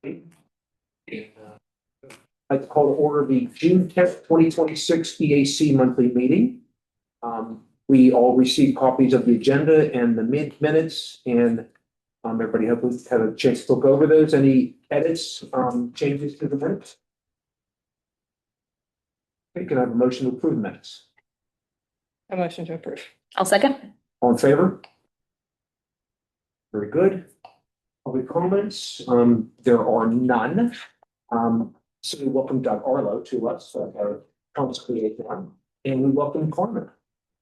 I'd like to call to order the June 10th, 2026 EAC monthly meeting. We all received copies of the agenda and the minutes, and everybody hopefully had a chance to look over those. Any edits, changes to the minutes? Okay, can I have a motion to approve minutes? A motion to approve. I'll second. All in favor? Very good. Public comments, there are none. So we welcome Doug Arlo to us, our council liaison, and we welcome Carmen.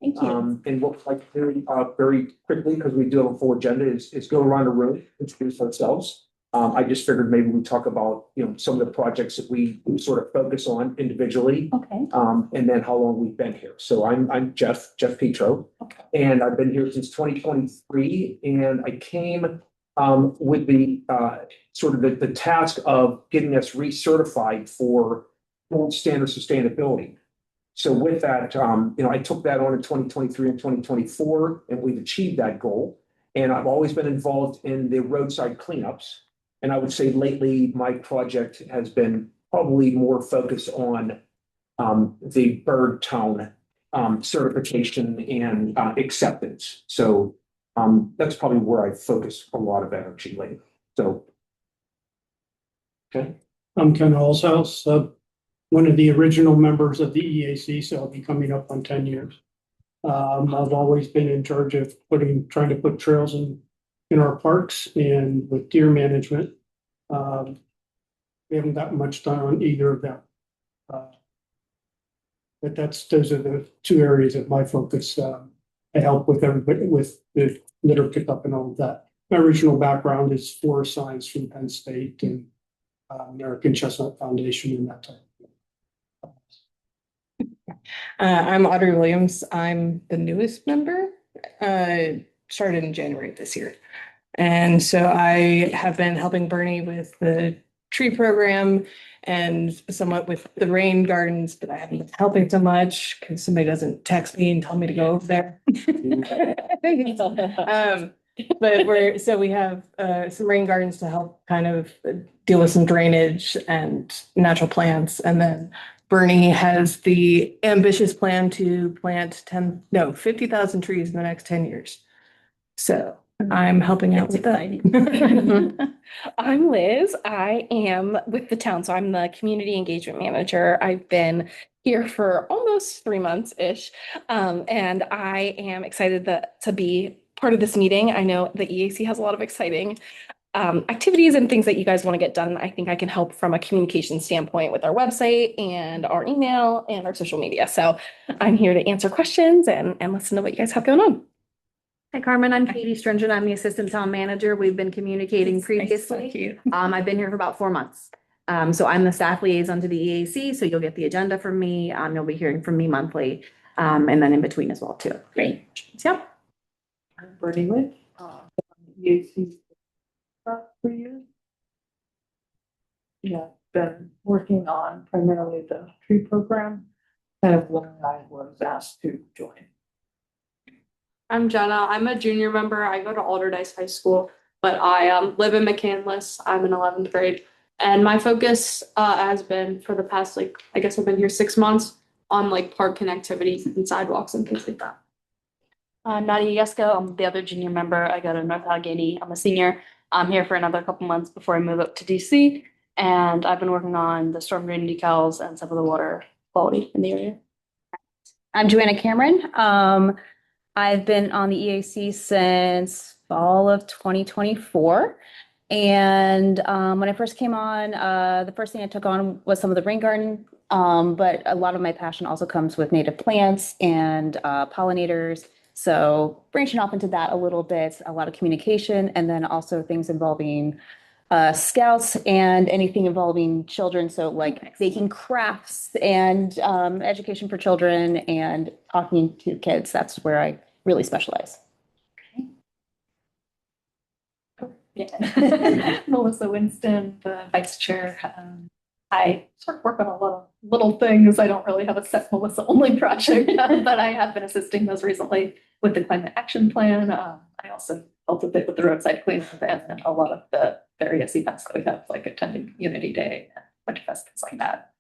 Thank you. And what I'd like to do, very quickly, because we do have a full agenda, is go around the room, introduce ourselves. I just figured maybe we talk about, some of the projects that we sort of focus on individually. Okay. And then how long we've been here. So I'm Jeff Petro. Okay. And I've been here since 2023, and I came with the sort of the task of getting us recertified for gold standard sustainability. So with that, I took that on in 2023 and 2024, and we've achieved that goal. And I've always been involved in the roadside cleanups. And I would say lately, my project has been probably more focused on the bird tone certification and acceptance. So that's probably where I focus a lot of energy lately. So, okay. I'm Ken Allshouse, one of the original members of the EAC, so I'll be coming up on 10 years. I've always been in charge of trying to put trails in our parks and with deer management. We haven't gotten much done on either of them. But those are the two areas of my focus. I help with everybody with the litter pickup and all of that. My original background is forest science from Penn State and American Chestnut Foundation and that type. I'm Audrey Williams. I'm the newest member, started in January this year. And so I have been helping Bernie with the tree program and somewhat with the rain gardens, but I haven't been helping so much because somebody doesn't text me and tell me to go over there. But we have some rain gardens to help kind of deal with some drainage and natural plants. And then Bernie has the ambitious plan to plant 50,000 trees in the next 10 years. So I'm helping out with that. I'm Liz. I am with the town, so I'm the community engagement manager. I've been here for almost 3 months-ish, and I am excited to be part of this meeting. I know the EAC has a lot of exciting activities and things that you guys want to get done. I think I can help from a communication standpoint with our website and our email and our social media. So I'm here to answer questions and listen to what you guys have going on. Hi, Carmen. I'm Katie Stringent. I'm the assistant town manager. We've been communicating previously. Thank you. I've been here for about 4 months. So I'm the staff liaison to the EAC. So you'll get the agenda from me. You'll be hearing from me monthly, and then in between as well too. Great. Yep. I'm Bernie Witt, EAC for years. Yeah, been working on primarily the tree program, kind of when I was asked to join. I'm Jenna. I'm a junior member. I go to Alderdice High School, but I live in McCandless. I'm in 11th grade. And my focus has been for the past, I guess I've been here 6 months on park connectivity and sidewalks and things like that. Nadia Yesko, I'm the other junior member. I go to North Allegheny. I'm a senior. I'm here for another couple months before I move up to DC. And I've been working on the storm drain decals and some of the water quality in the area. I'm Joanna Cameron. I've been on the EAC since fall of 2024. And when I first came on, the first thing I took on was some of the rain garden. But a lot of my passion also comes with native plants and pollinators. So branching off into that a little bit, a lot of communication, and then also things involving scouts and anything involving children. So making crafts and education for children and talking to kids. That's where I really specialize. Yeah. Melissa Winston, the vice chair. I sort of work on a lot of little things. I don't really have a set Melissa only project, but I have been assisting those recently with the climate action plan. I also helped a bit with the roadside cleanup and a lot of the various events that we have, like attending Community Day, Winterfest, things like that.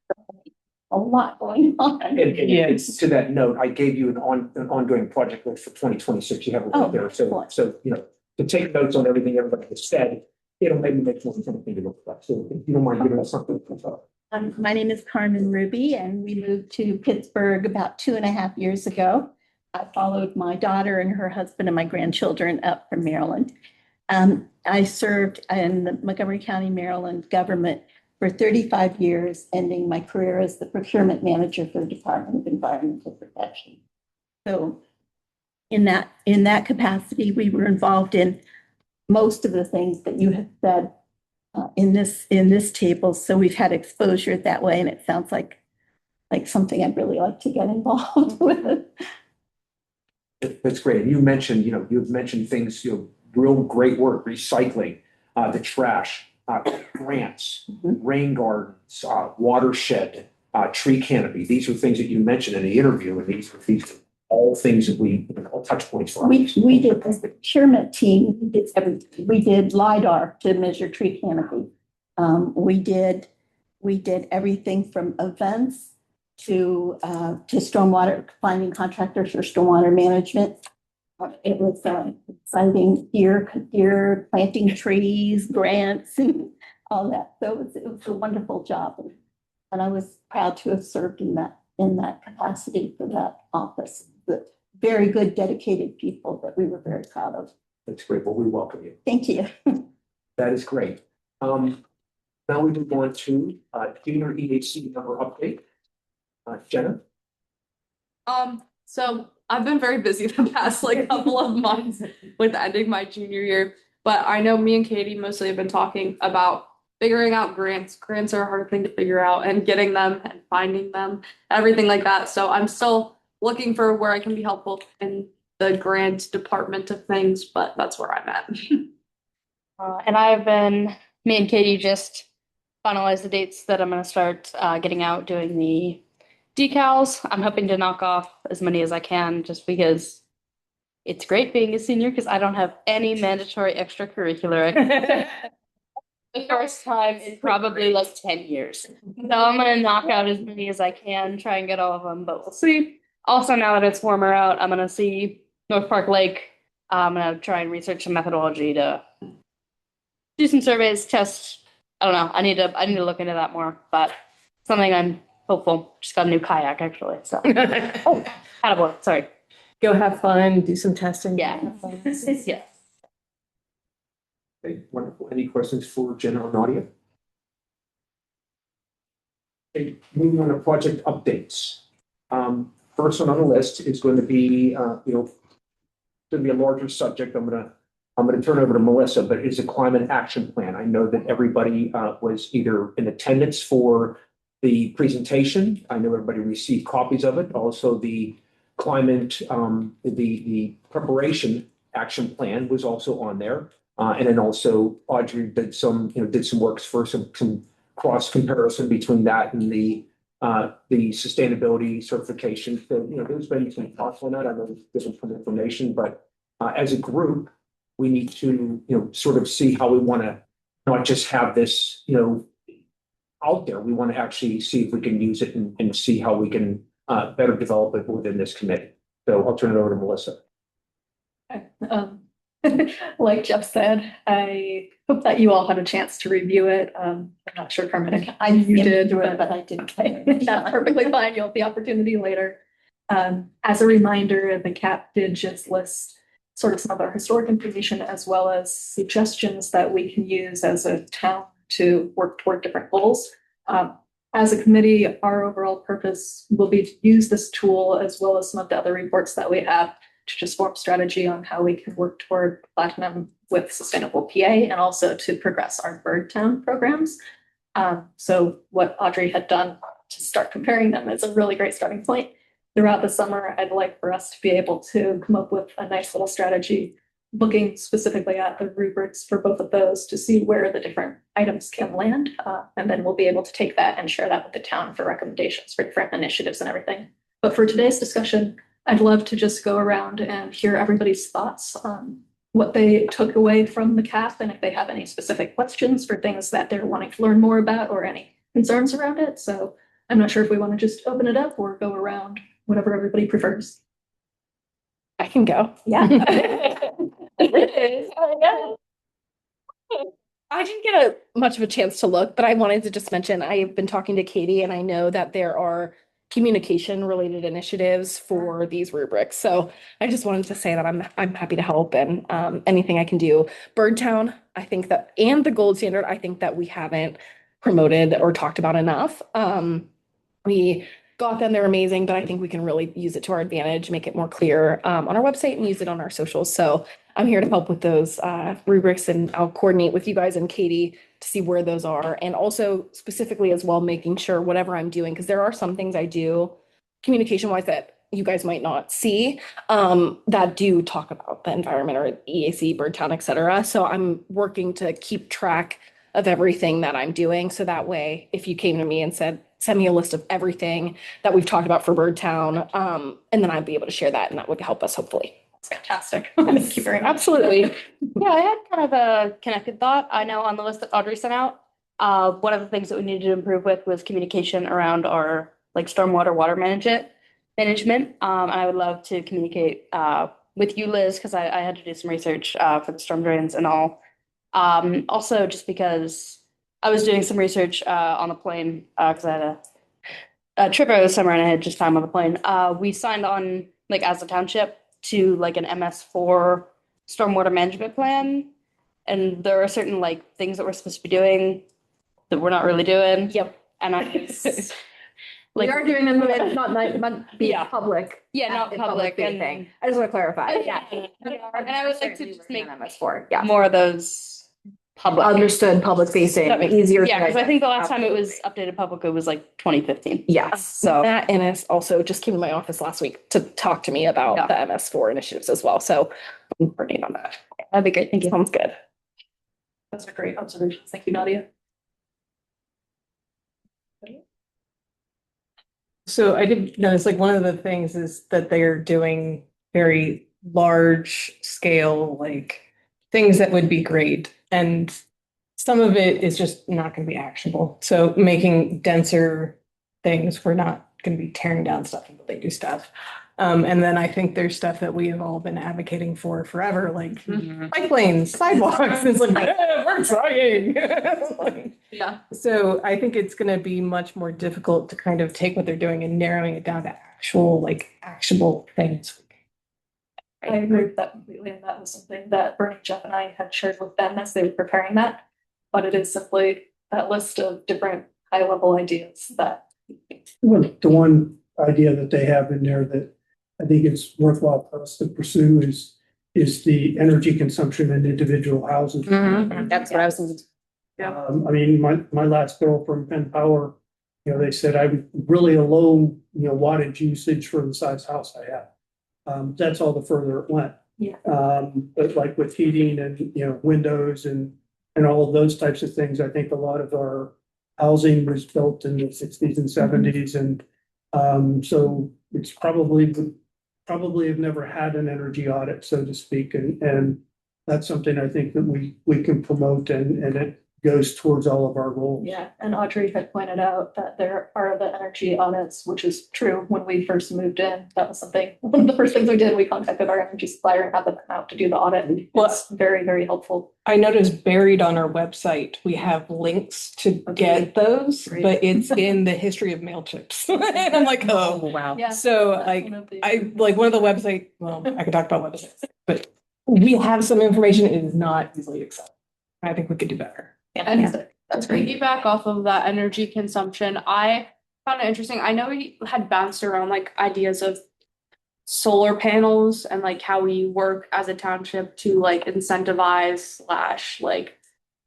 A lot going on. Yes. To that note, I gave you an ongoing project list for 2026. You have it Oh, right there. So, excellent. so, you know, to take notes on everything everybody has said, it'll maybe make more something to look at. So if you don't mind giving us something. My name is Carmen Ruby, and we moved to Pittsburgh about 2.5 years ago. I followed my daughter and her husband and my grandchildren up from Maryland. I served in the Montgomery County, Maryland government for 35 years, ending my career as the procurement manager for the Department of Environmental Protection. So in that capacity, we were involved in most of the things that you have said in this table. So we've had exposure that way, and it sounds like something I'd really like to get involved with. That's great. And you mentioned, you've mentioned things, real great work, recycling, the trash, grants, rain gardens, watershed, tree canopy. These are things that you mentioned in the interview, and these are all things that all touch points for us. We did, as the procurement team, we did everything. We did LiDAR to measure tree canopy. We did everything from events to stormwater, finding contractors for stormwater management. It was exciting, year planting trees, grants, and all that. So it was a wonderful job, and I was proud to have served in that capacity for that office. The very good, dedicated people that we were very proud of. That's great. Well, we welcome you. Thank you. That is great. Now we move on to junior EHC number update. Jenna? So I've been very busy the past couple of months with ending my junior year, but I know me and Katie mostly have been talking about figuring out grants. Grants are a hard thing to figure out, and getting them and finding them, everything like that. So I'm still looking for where I can be helpful in the grant department of things, but that's where I'm at. And me and Katie just finalized the dates that I'm going to start getting out doing the decals. I'm hoping to knock off as many as I can, just because it's great being a senior because I don't have any mandatory extracurricular. The first time in probably 10 years. So I'm going to knock out as many as I can, try and get all of them, but we'll see. Also, now that it's warmer out, I'm going to see North Park Lake. I'm going to try and research some methodology to do some surveys, test. I don't know. I need to look into that more, but something I'm hopeful. Just got a new kayak actually. So attaboy, sorry. Go have fun, do some testing. Yeah. Yeah. Okay, wonderful. Any questions for Jenna or Nadia? Okay, moving on to project updates. First one on the list is going to be, going to be a larger subject. I'm going to turn over to Melissa, but it's a climate action plan. I know that everybody was either in attendance for the presentation. I know everybody received copies of it. Also, the climate, the preparation action plan was also on there. And then also Audrey did some works for some cross comparison between that and the sustainability certification. So, there's been some thoughts on that. I know there's some information, but as a group, we need to, sort of see how we want to not just have this, out there. We want to actually see if we can use it and see how we can better develop it within this committee. So I'll turn it over to Melissa. Like Jeff said, I hope that you all had a chance to review it. I'm not sure, Carmen, you did, but I didn't. That's perfectly fine. You'll have the opportunity later. As a reminder, the CAP did just list sort of some of our historic information as well as suggestions that we can use as a town to work toward different goals. As a committee, our overall purpose will be to use this tool as well as some of the other reports that we have to just form strategy on how we can work toward platinum with sustainable PA and also to progress our bird town programs. So what Audrey had done to start comparing them is a really great starting point. Throughout the summer, I'd like for us to be able to come up with a nice little strategy, looking specifically at the rubrics for both of those to see where the different items can land. And then we'll be able to take that and share that with the town for recommendations for different initiatives and everything. But for today's discussion, I'd love to just go around and hear everybody's thoughts on what they took away from the CAP and if they have any specific questions for things that they're wanting to learn more about or any concerns around it. So I'm not sure if we want to just open it up or go around, whatever everybody prefers. I can go. Yeah. I didn't get much of a chance to look, but I wanted to just mention I've been talking to Katie and I know that there are communication related initiatives for these rubrics. So I just wanted to say that I'm happy to help and anything I can do. Birdtown, I think that, and the gold standard, I think that we haven't promoted or talked about enough. We got them, they're amazing, but I think we can really use it to our advantage, make it more clear on our website and use it on our socials. So I'm here to help with those rubrics and I'll coordinate with you guys and Katie to see where those are. And also specifically as well, making sure whatever I'm doing, because there are some things I do communication wise that you guys might not see that do talk about the environment or EAC, Birdtown, et cetera. So I'm working to keep track of everything that I'm doing. So that way, if you came to me and said, send me a list of everything that we've talked about for Birdtown, and then I'd be able to share that and that would help us hopefully. That's fantastic. Thank you very much. Absolutely. Yeah, I had kind of a connected thought. I know on the list that Audrey sent out, one of the things that we needed to improve with was communication around our like stormwater water management. And I would love to communicate with you, Liz, because I had to do some research for the storm drains and all. Also, just because I was doing some research on the plane because I had a trip over the summer and I had just time on the plane. We signed on like as a township to like an MS4 stormwater management plan. And there are certain like things that we're supposed to be doing that we're not really doing. Yep. And I We are doing them, but it's not be Yeah. public. Yeah, not public thing. and I just want to clarify. Yeah. and I would like to just make MS4. Yeah. more of those public. Understood, public facing, That makes- easier. Yeah, to because I think the last time it was Absolutely. updated public, it was like 2015. Yes. So Matt Ennis also just came to my office last week to talk to me about Yeah. the MS4 initiatives as well. So I'm coordinating on that. that'd be great. Thank you. Sounds good. That's a great observation. Thank you, Nadia. So I did notice like one of the things is that they're doing very large scale, like things that would be great. And some of it is just not going to be actionable. So making denser things, we're not going to be tearing down stuff until they do stuff. And then I think there's stuff that we have all been advocating for forever, like bike lanes, sidewalks. It's like, we're trying. Like, Yeah. so I think it's going to be much more difficult to kind of take what they're doing and narrowing it down to actual, like actionable things. I agree with that completely, and that was something that Bernie, Jeff, and I had shared with them as they were preparing that. But it is simply that list of different high-level ideas that. Well, the one idea that they have in there that I think it's worthwhile for us to pursue is the energy consumption in individual houses. That's what I was thinking. I mean, my last bill from Penn Power, they said I'm really a low, wattage usage for the size house I have. That's all the further it went. Yeah. But like with heating and, windows and all of those types of things, I think a lot of our housing was built in the sixties and seventies. And, so it's probably have never had an energy audit, so to speak. And that's something I think that we can promote and it goes towards all of our goals. Yeah, and Audrey had pointed out that there are the energy audits, which is true. When we first moved in, that was something, one of the first things we did, we contacted our energy supplier and had them come out to do the audit. Well, It's very, very helpful. I noticed buried on our website, we have links to get those, Great. but it's in the history of mail chips. And I'm like, oh, wow. Yeah. so That's like, one of the- I like one of the website, well, I could talk about websites, but we have some information. It is not easily accessible. I think we could do better. Fantastic. That's great. Piggyback off of that energy consumption, I found it interesting. I know we had bounced around like ideas of solar panels and like how we work as a township to like incentivize slash like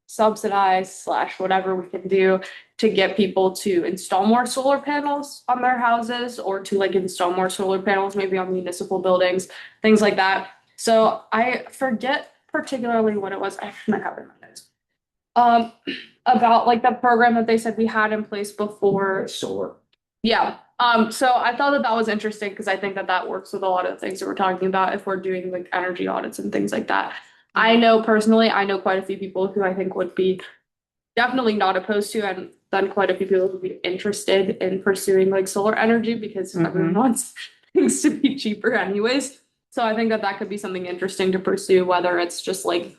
subsidize slash whatever we can do to get people to install more solar panels on their houses or to like install more solar panels maybe on municipal buildings, things like that. So I forget particularly what it was. I might have it in my notes. About like the program that they said we had in place before. Solar. Yeah. So I thought that was interesting because I think that works with a lot of the things that we're talking about if we're doing like energy audits and things like that. I know personally, I know quite a few people who I think would be definitely not opposed to, and then quite a few people would be interested in pursuing like solar energy because everyone wants things to be cheaper anyways. So I think that that could be something interesting to pursue, whether it's just like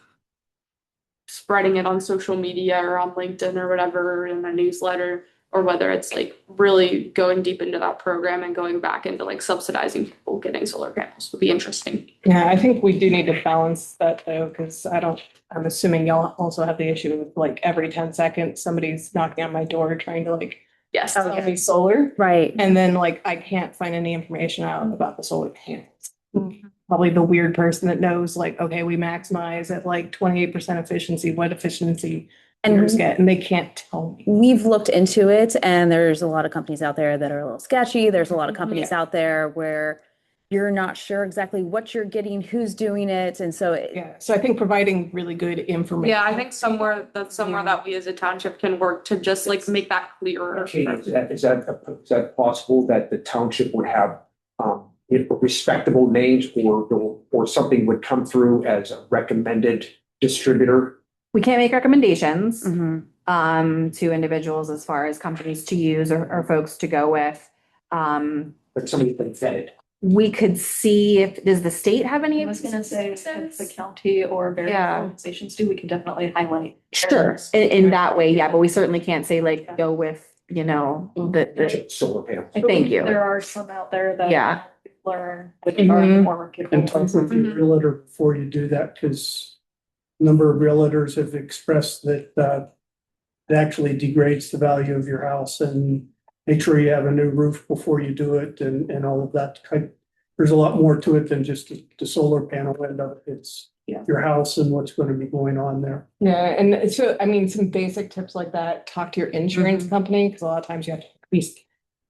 spreading it on social media or on LinkedIn or whatever in a newsletter, or whether it's like really going deep into that program and going back into like subsidizing people getting solar panels would be interesting. Yeah, I think we do need to balance that though, because I'm assuming y'all also have the issue of like every 10 seconds, somebody's knocking on my door trying to like Yes. sell me solar. Right. And then like I can't find any information out about the solar panels. Probably the weird person that knows like, okay, we maximize at like 28% efficiency, what efficiency yours get, and they can't tell me. We've looked into it, and there's a lot of companies out there that are a little sketchy. There's a lot of companies out there where you're not sure exactly what you're getting, who's doing it. And so Yeah, so I think providing really good information. Yeah, I think somewhere that we as a township can work to just like make that clearer. Okay, is that possible that the township would have respectable names or something would come through as a recommended distributor? We can't make recommendations Mhm. to individuals as far as companies to use or folks to go with. But somebody's been vetted. We could see if, does the state have any? I was gonna say, if the county or various Yeah. organizations do, we can definitely highlight. Sure, in that way, yeah, but we certainly can't say like, go with, you know, the, Solar panels. thank you. There are some out there that. Yeah. Learn with our Mhm. former people. And talk with your realtor before you do that, because a number of realtors have expressed that it actually degrades the value of your house, and make sure you have a new roof before you do it and all of that. There's a lot more to it than just the solar panel end of it. It's your house and what's going to be going on there. Yeah, and so, I mean, some basic tips like that, talk to your insurance company, because a lot of times you have to increase,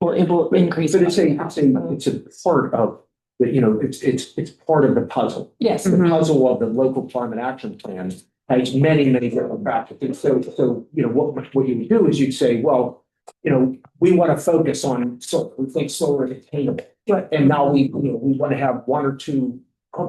or able to increase. But it's a part of the, it's part of the puzzle. Yes. The puzzle of the local climate action plan has many different factors. And so, what you would do is you'd say, well, we want to focus on solar. We think solar is attainable. Right. And now we want to have one or two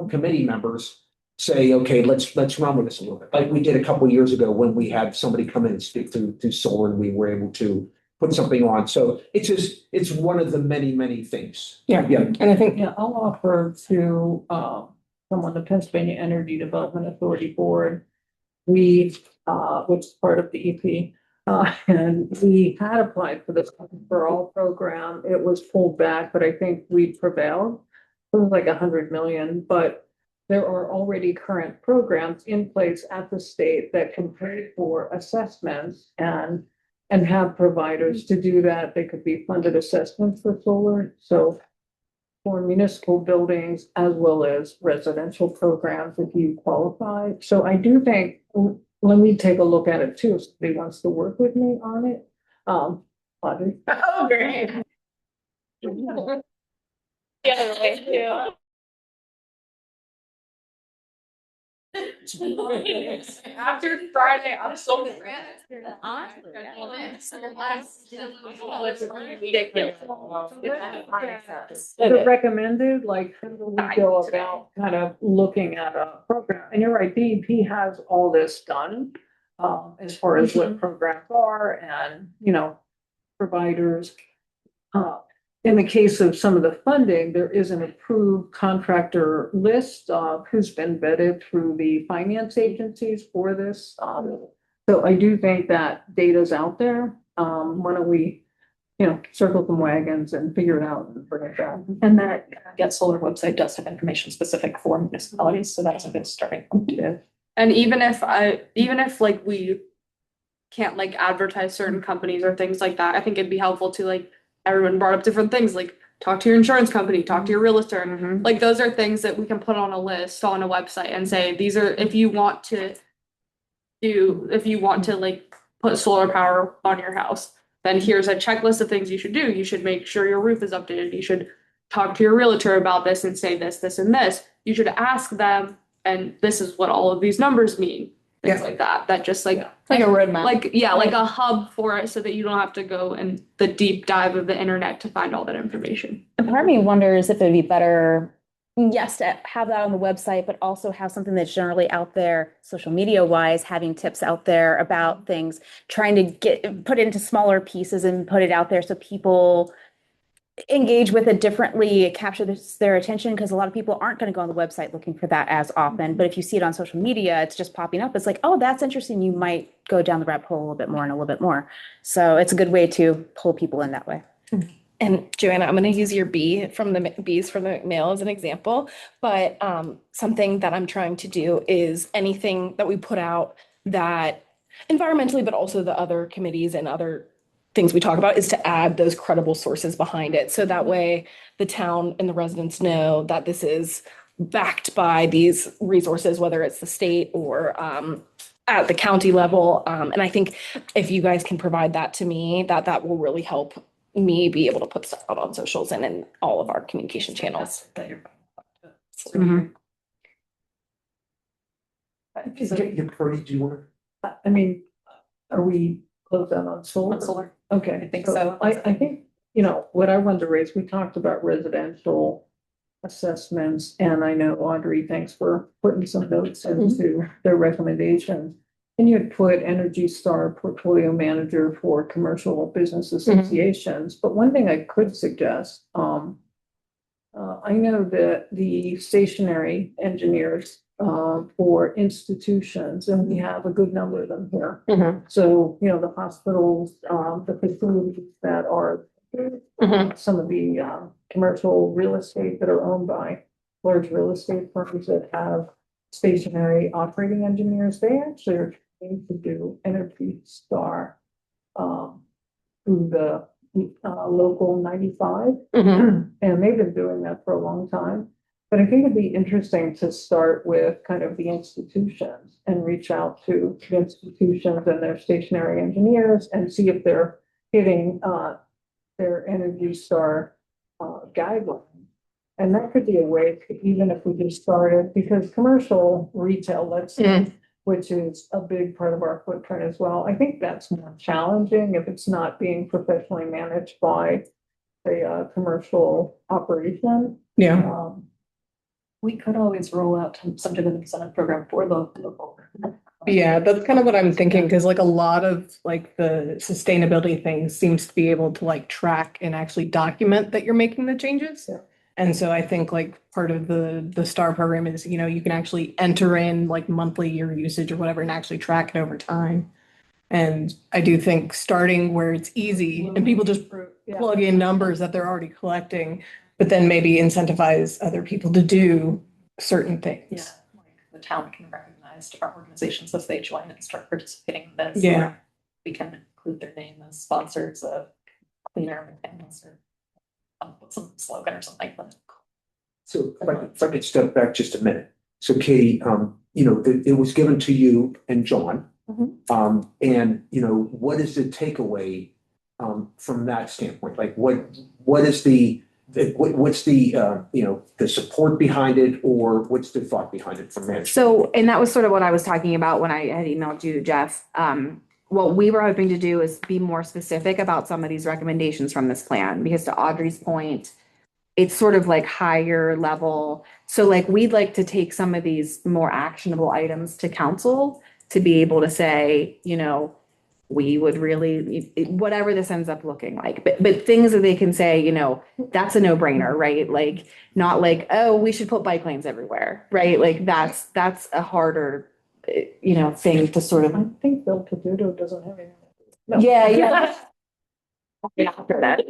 committee members say, okay, let's run with this a little bit. Like we did a couple of years ago when we had somebody come in and speak to solar, and we were able to put something on. So it's one of the many things. Yeah. And I think, Yeah, I'll offer to someone, the Pennsylvania Energy Development Authority Board. We, which is part of the EP, and we had applied for this for all program. It was pulled back, but I think we prevailed. It was like 100 million, but there are already current programs in place at the state that can pay for assessments and have providers to do that. They could be funded assessments for solar. So for municipal buildings as well as residential programs if you qualify. So I do think, let me take a look at it too. If somebody wants to work with me on it. Audrey. Oh, great. Yeah, thank you. After Friday, I'm so The recommended, like, how do we go about kind of looking at a program? And you're right, DEP has all this done. As far as what programs are and, providers. In the case of some of the funding, there is an approved contractor list of who's been vetted through the finance agencies for this. So I do think that data's out there. Why don't we, circle some wagons and figure it out and bring it back. And that Get Solar website does have information specific for municipalities, so that's a good starting point. Yeah. And even if like we can't like advertise certain companies or things like that, I think it'd be helpful to like, everyone brought up different things, like talk to your insurance company, talk to your realtor. Like those are things that we can put on a list on a website and say, these are, if you want to like put solar power on your house, then here's a checklist of things you should do. You should make sure your roof is updated. You should talk to your realtor about this and say this, this, and this. You should ask them, and this is what all of these numbers mean. Things like that. That just like Like a roadmap. like a hub for it so that you don't have to go in the deep dive of the internet to find all that information. And part of me wonders if it'd be better Yes, to have that on the website, but also have something that's generally out there, social media wise, having tips out there about things, trying to put it into smaller pieces and put it out there so people engage with it differently, capture their attention, because a lot of people aren't going to go on the website looking for that as often. But if you see it on social media, it's just popping up. It's like, oh, that's interesting. You might go down the rabbit hole a little bit more and a little bit more. So it's a good way to pull people in that way. And Joanna, I'm going to use your bees from the McMail as an example, but something that I'm trying to do is anything that we put out that environmentally, but also the other committees and other things we talk about is to add those credible sources behind it. So that way the town and the residents know that this is backed by these resources, whether it's the state or at the county level. And I think if you guys can provide that to me, that will really help me be able to put stuff out on socials and in all of our communication channels. Mhm. Purdy, do you want to? I mean, are we closed out on solar? On solar. Okay. I think so. I think, what I wanted to raise, we talked about residential assessments, and I know Audrey, thanks for putting some notes into their recommendations. And you had put Energy Star portfolio manager for commercial business associations. But one thing I could suggest, I know that the stationary engineers for institutions, and we have a good number of them here. So, the hospitals, the facilities that are some of the commercial real estate that are owned by large real estate firms that have stationary operating engineers, they actually are trying to do Energy Star through the local 95. And they've been doing that for a long time. But I think it'd be interesting to start with kind of the institutions and reach out to the institutions and their stationary engineers and see if they're hitting their Energy Star guidelines. And that could be a way to, even if we just started, because commercial retail, let's say, which is a big part of our footprint as well. I think that's more challenging if it's not being professionally managed by a commercial operation. Yeah. We could always roll out some type of incentive program for the local. Yeah, that's kind of what I'm thinking, because like a lot of like the sustainability things seems to be able to like track and actually document that you're making the changes. Yeah. And so I think like part of the STAR program is, you can actually enter in like monthly your usage or whatever and actually track it over time. And I do think starting where it's easy and people just plug in numbers that they're already collecting, but then maybe incentivize other people to do certain things. Yeah, like the town can recognize different organizations as they join and start participating in this. Yeah. Or we can include their name as sponsors of Cleaner McCandless or put some slogan or something like that. So if I could step back just a minute. So Katie, it was given to you and John. And what is the takeaway from that standpoint? Like what is what's the support behind it, or what's the thought behind it from management? So, and that was sort of what I was talking about when I had emailed you, Jeff. What we were hoping to do is be more specific about some of these recommendations from this plan, because to Audrey's point, it's sort of like higher level. So like, we'd like to take some of these more actionable items to council to be able to say, we would really, whatever this ends up looking like, but things that they can say, that's a no brainer, right? Like, not like, oh, we should put bike lanes everywhere, right? Like that's a harder, thing to sort of. I think Bill Caduto doesn't have any. No. Yeah. After that.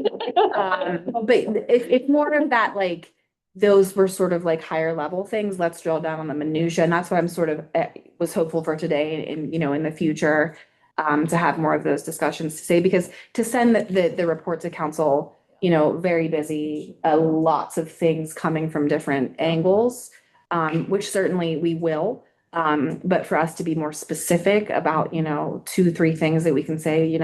But it's more of that, like, those were sort of like higher level things. Let's drill down on the minutia. And that's what I'm sort of was hopeful for today and, in the future, to have more of those discussions to say, because to send the report to council, very busy, lots of things coming from different angles, which certainly we will. But for us to be more specific about, 2-3 things that we can say,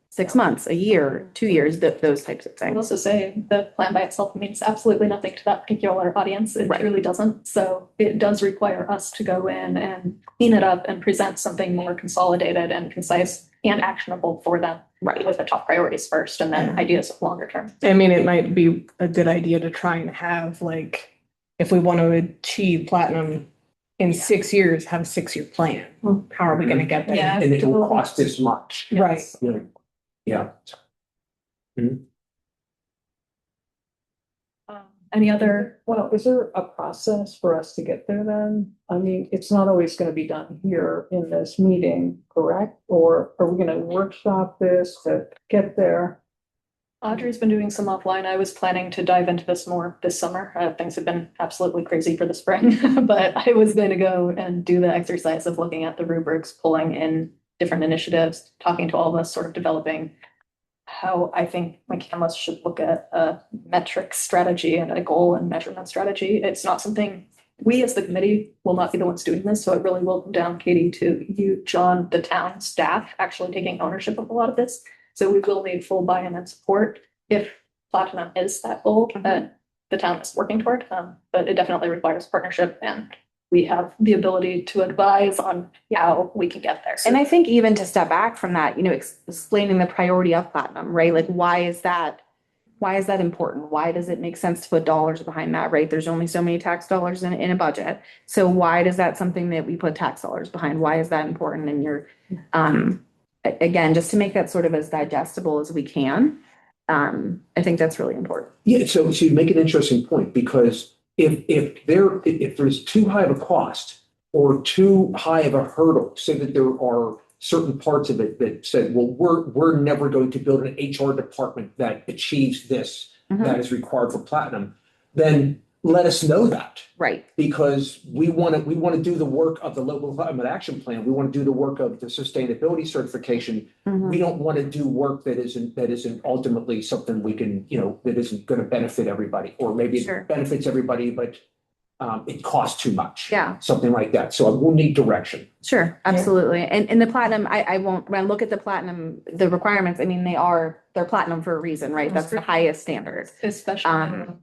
6 months, a year, 2 years, those types of I things. will also say the plan by itself means absolutely nothing to that particular audience. It Right. truly doesn't. So it does require us to go in and clean it up and present something more consolidated and concise and actionable for them. Right. with the top priorities first and then ideas of longer term. I mean, it might be a good idea to try and have like, if we want to achieve platinum in 6 years, have a 6-year plan. How are we going to get there? Yeah. And it will cost this much. Right. You know, yeah. Any other, Well, is there a process for us to get there then? I mean, it's not always gonna be done here in this meeting, correct? Or are we gonna workshop this to get there? Audrey's been doing some offline. I was planning to dive into this more this summer. Things have been absolutely crazy for the spring, but I was going to go and do the exercise of looking at the rubrics, pulling in different initiatives, talking to all of us, sort of developing how I think McCandless should look at a metric strategy and a goal and measurement strategy. It's not something we as the committee will not be the ones doing this. So it really will come down, Katie, to you, John, the town staff actually taking ownership of a lot of this. So we will need full buy-in and support if platinum is that goal that the town is working toward. But it definitely requires partnership, and we have the ability to advise on how we can get there. And I think even to step back from that, explaining the priority of platinum, right? Like, why is that important? Why does it make sense to put dollars behind that, right? There's only so many tax dollars in a budget. So why is that something that we put tax dollars behind? Why is that important? And again, just to make that sort of as digestible as we can. I think that's really important. Yeah, so you make an interesting point, because if there's too high of a cost or too high of a hurdle, say that there are certain parts of it that said, well, we're never going to build an HR department that achieves this, that is required for platinum, then let us know that. Right. Because we want to do the work of the local climate action plan. We want to do the work of the sustainability certification. We don't want to do work that isn't ultimately something we can, that isn't going to benefit everybody, or maybe it benefits everybody, but it costs too much. Yeah. Something like that. So we'll need direction. Sure, absolutely. And the platinum, I won't, when I look at the platinum, the requirements, I mean, they're platinum for a reason, right? That's the highest standard. Especially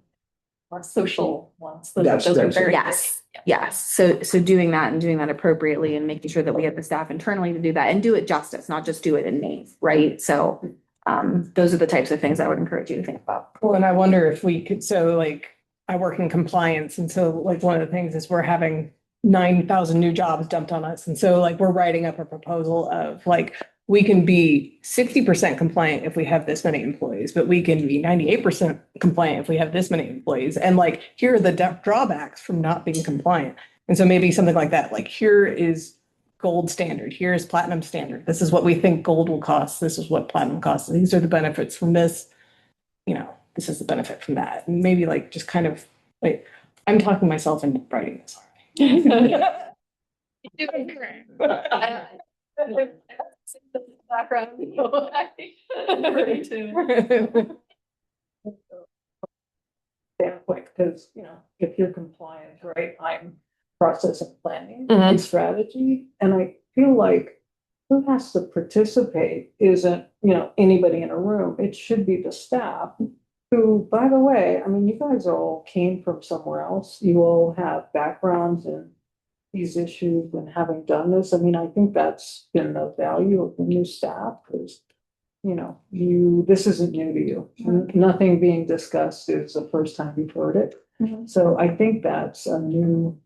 our social ones. That's very yes. Yes. So doing that and doing that appropriately and making sure that we have the staff internally to do that and do it justice, not just do it in name, right? So those are the types of things I would encourage you to think about. Well, and I wonder if we could, so like, I work in compliance, and so like one of the things is we're having 9,000 new jobs dumped on us. And so like we're writing up a proposal of like, we can be 60% compliant if we have this many employees, but we can be 98% compliant if we have this many employees. And like, here are the drawbacks from not being compliant. And so maybe something like that, like here is gold standard, here is platinum standard. This is what we think gold will cost. This is what platinum costs. These are the benefits from this, this is the benefit from that. And maybe like just kind of like, I'm talking myself into writing this already. background. Standpoint, because, if you're compliant, right, I'm process and planning and strategy. And I feel like who has to participate isn't, anybody in a room. It should be the staff who, by the way, I mean, you guys all came from somewhere else. You all have backgrounds in these issues and having done this. I mean, I think that's been the value of the new staff, because, this isn't new to you. Nothing being discussed is the first time you've heard it. So I think that's a new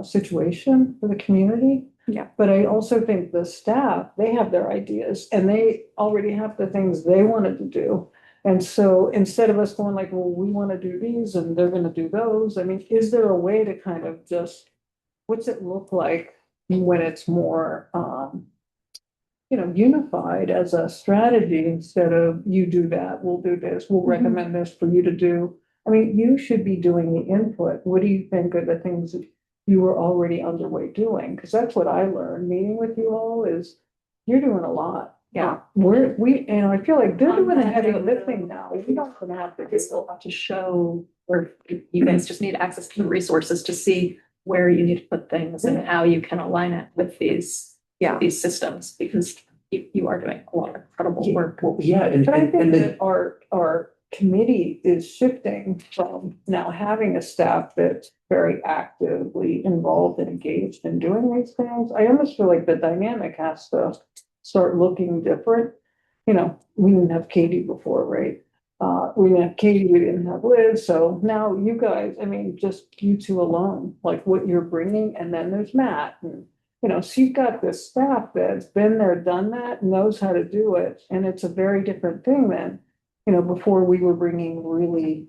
situation for the community. Yeah. But I also think the staff, they have their ideas and they already have the things they wanted to do. And so instead of us going like, well, we want to do these and they're going to do those, I mean, is there a way to kind of just, what's it look like when it's more, unified as a strategy, instead of you do that, we'll do this, we'll recommend this for you to do. I mean, you should be doing the input. What do you think are the things that you were already underway doing? Because that's what I learned meeting with you all is you're doing a lot. Yeah. I feel like they're doing the heavy lifting now. We don't have to Still have to show, or you guys just need access to the resources to see where you need to put things and how you can align it with these systems, because you are doing a lot of incredible work. Yeah, But I think that our committee is shifting from now having a staff that's very actively involved and engaged in doing these things. I almost feel like the dynamic has to start looking different. you know, we didn't have Katie before, right? We didn't have Katie, we didn't have Liz, so now you guys, I mean, just you two alone, like what you're bringing, and then there's Matt. And you know, so you've got this staff that's been there, done that, knows how to do it, and it's a very different thing than, you know, before we were bringing really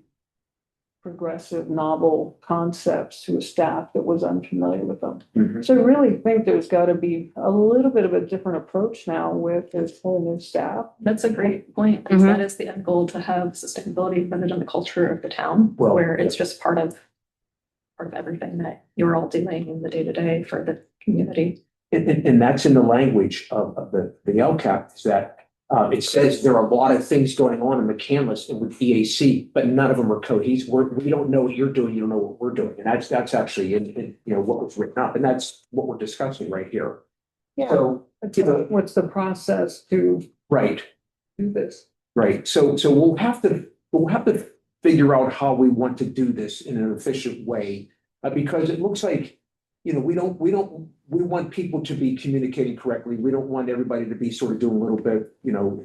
progressive, novel concepts to a staff that was unfamiliar with them. Mhm. So I really think there's got to be a little bit of a different approach now with this whole new staff. That's a great point, because Mhm. that is the end goal, to have sustainability embedded in the culture of the town, Well, where it's just part of everything that you're all doing in the day-to-day for the community. And that's in the language of the LCAP, is that it says there are a lot of things going on in McCandless and with EAC, but none of them are cohesive. We don't know what you're doing, you don't know what we're doing. And that's actually in you know, what was written up, and that's what we're discussing right here. Yeah. So, What's the process to right, do this? right. So we'll have to figure out how we want to do this in an efficient way, because it looks like, you know, we want people to be communicating correctly. We don't want everybody to be sort of doing a little bit, you know,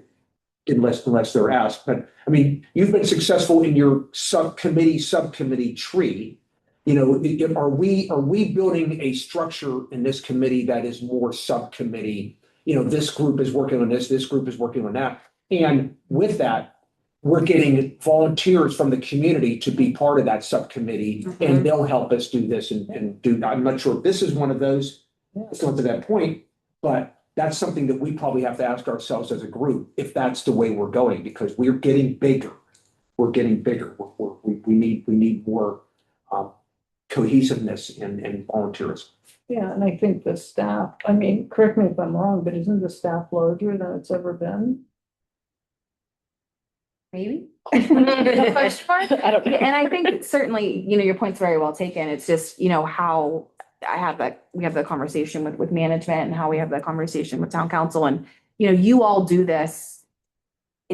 unless they're asked. But I mean, you've been successful in your subcommittee tree. You know, are we building a structure in this committee that is more subcommittee? You know, this group is working on this group is working on that. And with that, we're getting volunteers from the community to be part of that subcommittee, and they'll help us do this and do, I'm not sure if this is one of those, it's not to that point, but that's something that we probably have to ask ourselves as a group, if that's the way we're going, because we're getting bigger. We're getting bigger. We need more cohesiveness and volunteerism. Yeah, and I think the staff, I mean, correct me if I'm wrong, but isn't the staff larger than it's ever been? Maybe. I don't know. And I think certainly, you know, your point's very well taken. It's just, you know, how we have the conversation with management, and how we have the conversation with town council. And, you know, you all do this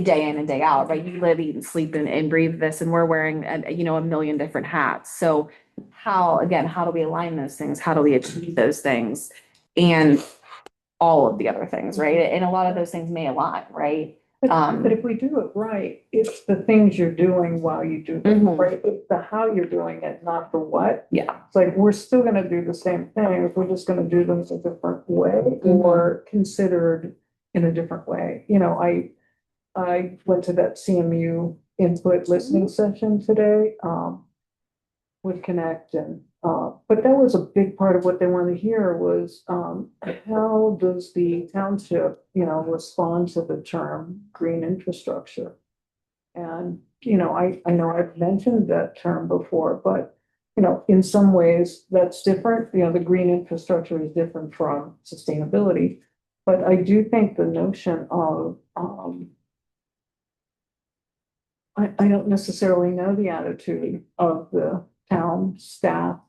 day in and day out, right? You live, eat and sleep and breathe this, and we're wearing, you know, a million different hats. So how do we align those things? How do we achieve those things? And all of the other things, right? And a lot of those things may align, right? But if we do it right, it's the things you're doing while you do them, Mhm. right? It's the how you're doing it, not the what. Yeah. It's like, we're still gonna do the same thing, we're just gonna do them a different way, Mhm. or considered in a different way. You know, I went to that CMU input listening session today, with Connect, and, but that was a big part of what they wanted to hear was, how does the township, you know, respond to the term green infrastructure? And, you know, I know I've mentioned that term before, but, you know, in some ways that's different. You know, the green infrastructure is different from sustainability. But I do think the notion of, I don't necessarily know the attitude of the town staff,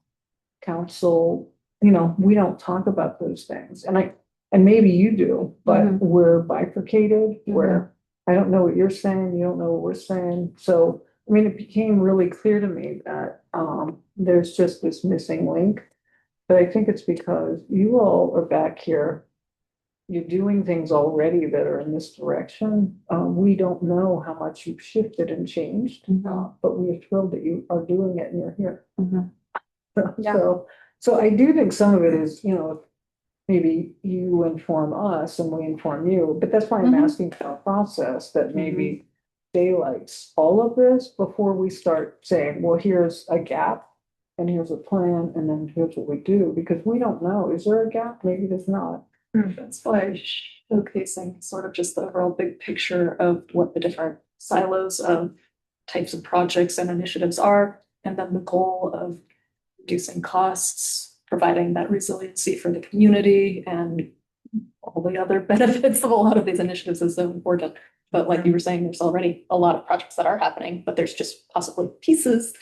council, you know, we don't talk about those things. And maybe you do, but we're bifurcated, where I don't know what you're saying, you don't know what we're saying. So, I mean, it became really clear to me that, there's just this missing link. But I think it's because you all are back here, you're doing things already that are in this direction. We don't know how much you've shifted and changed, but we are thrilled that you are doing it and you're here. So I do think some of it is, you know, maybe you inform us and we inform you, but that's why I'm asking for a process that maybe daylights all of this before we start saying, well, here's a gap and here's a plan, and then here's what we do, because we don't know. Is there a gap? Maybe there's not. That's why showcasing sort of just the overall big picture of what the different silos of types of projects and initiatives are, and then the goal of reducing costs, providing that resiliency for the community, and all the other benefits of a lot of these initiatives is so important. But like you were saying, there's already a lot of projects that are happening, but there's just possibly pieces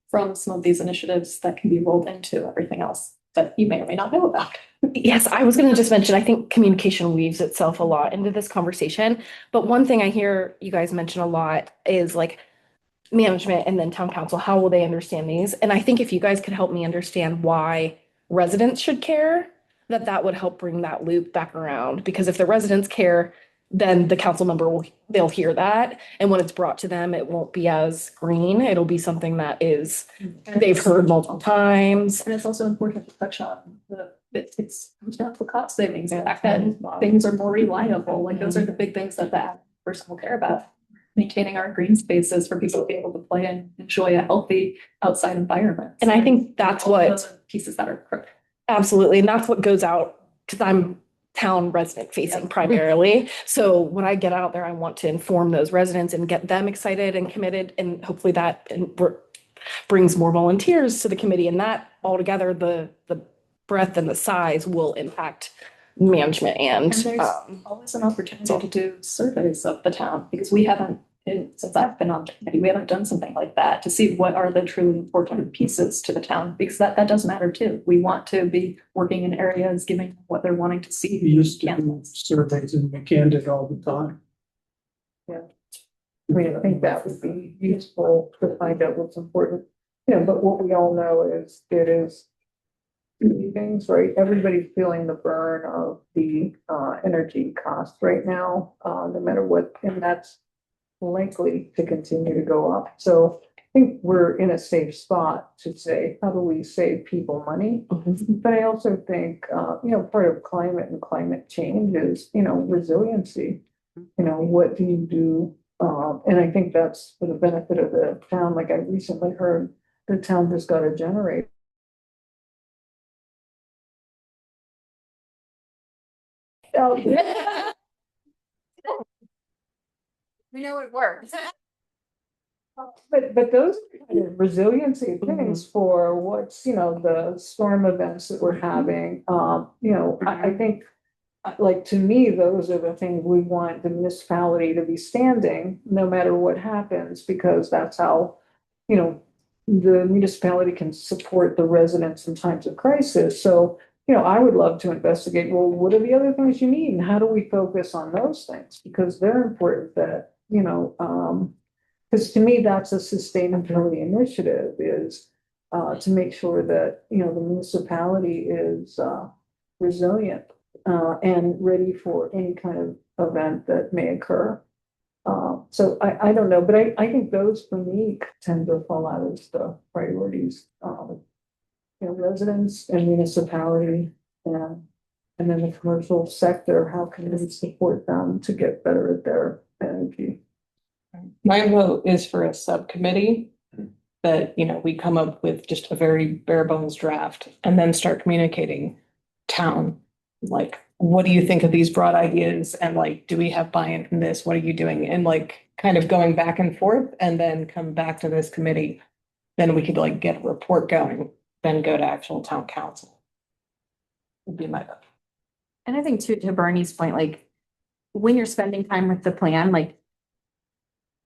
from some of these initiatives that can be rolled into everything else that you may or may not know about. Yes, I was going to just mention, I think communication weaves itself a lot into this conversation. But one thing I hear you guys mention a lot is like management and then town council. How will they understand these? And I think if you guys could help me understand why residents should care, that would help bring that loop back around. Because if the residents care, then the council member they'll hear that. And when it's brought to them, it won't be as green. It'll be something that they've heard multiple times. And it's also important to touch on it's comes down to the cost savings, the fact that things are more reliable. Like those are the big things that the average person will care about. Maintaining our green spaces for people to be able to play and enjoy a healthy outside environment. And I think that's All what, those are pieces that are critical. absolutely, and that's what goes out, because I'm town resident facing primarily. So when I get out there, I want to inform those residents and get them excited and committed, and hopefully that brings more volunteers to the committee, and that altogether, the breadth and the size will impact management And there's always an opportunity to do surveys of the town, because we haven't, since I've been on the committee, we haven't done something like that to see what are the truly important pieces to the town, because that does matter too. We want to be working in areas, giving them what they're wanting to see. We used to do surveys in McCandless all the time. I mean, I think that would be useful to find out what's important. But what we all know is it is two things, right? Everybody's feeling the burn of the energy cost right now, no matter what, and that's likely to continue to go up. So I think we're in a safe spot to say, how do we save people money? But I also think, part of climate and climate change is, resiliency. What do you do? And I think that's for the benefit of the town. Like I recently heard the town just got a generator. Oh, We know it works. but those are kind of resiliency things for what's, the storm events that we're having. I think, like, to me, those are the things we want the municipality to be standing no matter what happens, because that's how, the municipality can support the residents in times of crisis. So, I would love to investigate, well, what are the other things you need and how do we focus on those things? Because they're important that, because to me, that's a sustainability initiative, is to make sure that, the municipality is resilient and ready for any kind of event that may occur. So I don't know, but I think those for me tend to fall out as the priorities. Residents and municipality, and then the commercial sector, how can we support them to get better at their energy? My vote is for a subcommittee that, we come up with just a very bare bones draft and then start communicating town. Like, what do you think of these broad ideas? And like, do we have buy-in from this? What are you doing? And like, kind of going back and forth and then come back to this committee. Then we could like get a report going, then go to actual town council. Would be my vote. And I think to Bernie's point, like when you're spending time with the plan, like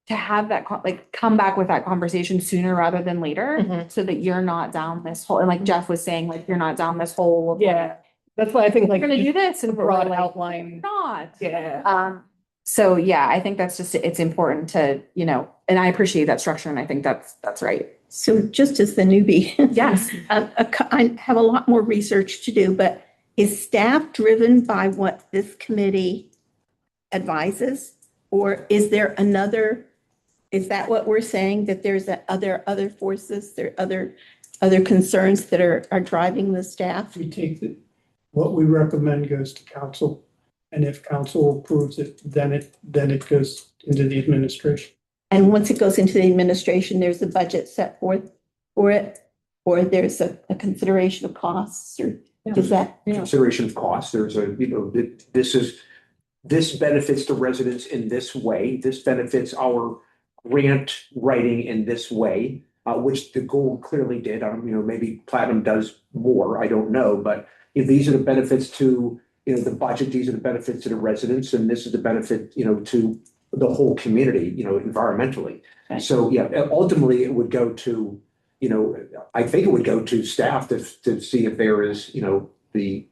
to have that, come back with that conversation sooner rather than later, so that you're not down this whole, and like Jeff was saying, like you're not down this hole. Yeah, that's why I think like we're gonna do this and broad like, outline. not. Yeah. So yeah, I think that's just, it's important to, and I appreciate that structure, and I think that's right. So just as the newbie. Yes. I have a lot more research to do, but is staff driven by what this committee advises? Or is there is that what we're saying, that there's other forces, there are other concerns that are driving the staff? We take what we recommend goes to council, and if council approves it, then it goes into the administration. And once it goes into the administration, there's a budget set forth for it, or there's a consideration of costs, or does that? Consideration of cost, there's this benefits the residents in this way, this benefits our grant writing in this way, which the gold clearly did. Maybe Platinum does more, I don't know, but these are the benefits to, the budget, these are the benefits to the residents, and this is the benefit, to the whole community, environmentally. Okay. So yeah, ultimately it would go to, I think it would go to staff to see if there is, the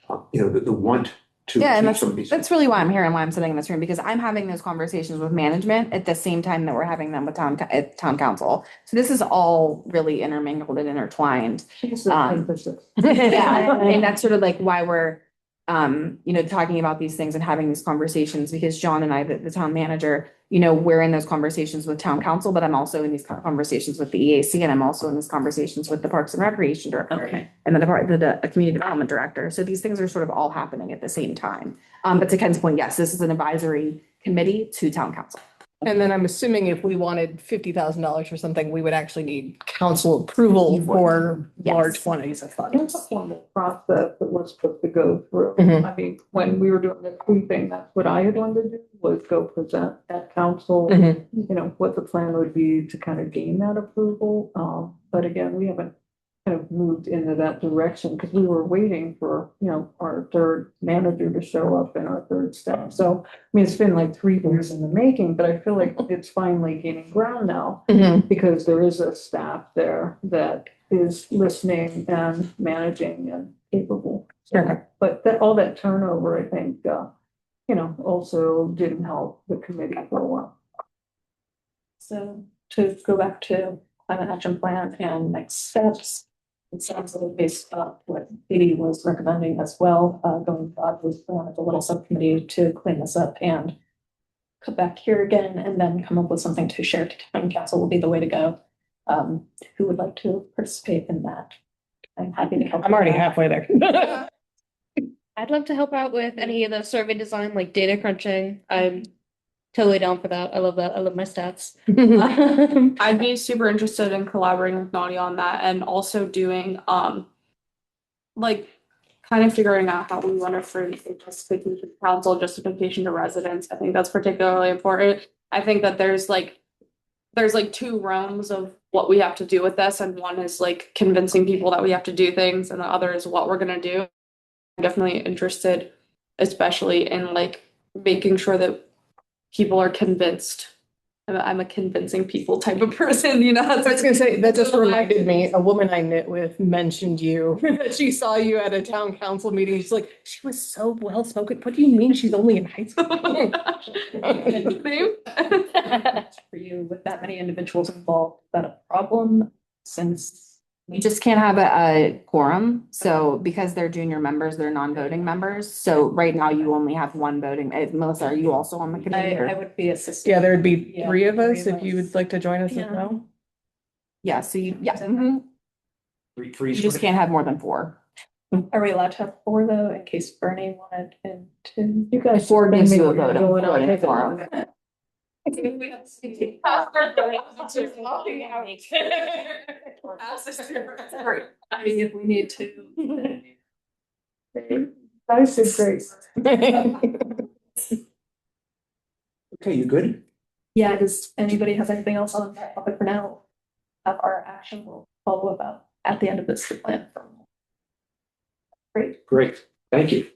want to. Yeah, and some of these. that's really why I'm here and why I'm sitting in this room, because I'm having those conversations with management at the same time that we're having them with town council. So this is all really intermingled and intertwined. Yeah, and that's sort of like why we're talking about these things and having these conversations, because John and I, the town manager, we're in those conversations with town council, but I'm also in these conversations with the EAC, and I'm also in these conversations with the Parks and Recreation Director. Okay. And the Community Development Director. So these things are sort of all happening at the same time. But to Ken's point, yes, this is an advisory committee to town council. And then I'm assuming if we wanted $50,000 for something, we would actually need council approval for Yes. large quantities of That's funds. a formal process that we're supposed to go through. Mhm. I mean, when we were doing the briefing, that's what I had wanted to do, was go present at council, Mhm. what the plan would be to kind of gain that approval. But again, we haven't kind of moved into that direction because we were waiting for, our third manager to show up and our third staff. So, I mean, it's been like 3 years in the making, but I feel like it's finally gaining ground now Mhm. because there is a staff there that is listening and managing and capable. So, Okay. but all that turnover, I think, also didn't help the committee for a while. So to go back to climate action plan and next steps, it sounds like based on what Katie was recommending as well, going forward with a little subcommittee to clean this up and come back here again and then come up with something to share to town council will be the way to go. Who would like to participate in that? I'm happy to help. I'm already halfway there. I'd love to help out with any of the survey design, like data crunching. I'm totally down for that. I love that. I love my stats. I'd be super interested in collaborating with Nadia on that and also doing, like, kind of figuring out how we want to frame justification to council, justification to residents. I think that's particularly important. I think that there's like 2 realms of what we have to do with this, and one is like convincing people that we have to do things, and the other is what we're gonna do. I'm definitely interested, especially in like making sure that people are convinced. I'm a convincing people type of person, I was gonna say, that just reminded me, a woman I knit with mentioned you, that she saw you at a town council meeting. She's like, she was so well spoken. What do you mean she's only in high school? For you with that many individuals involved, is that a problem since? You just can't have a quorum. So because they're junior members, they're non-voting members. So right now you only have one voting. Melissa, are you also on the committee? I or- would be assisting. Yeah, there'd be Yeah, 3 of us three of if you us. would like to join us as Yeah. well. Yeah, so you Three. just can't have more than 4. Are we allowed to have 4 though, in case Bernie wanted him to? You guys. 4 gives you a maybe voting going on. quorum. I mean, if we need to. Guys did great. Okay, you good? Yeah, does anybody have anything else on that topic for now? Have our action will follow up at the end of this plan. Great. Great, thank you.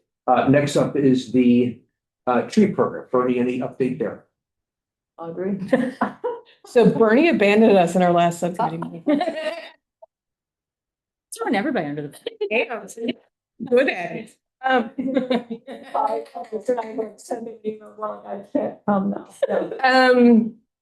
Next up is the tree program. Bernie, any update there? Audrey. So Bernie abandoned us in our last subcommittee meeting. Throwing everybody under the. Good at it.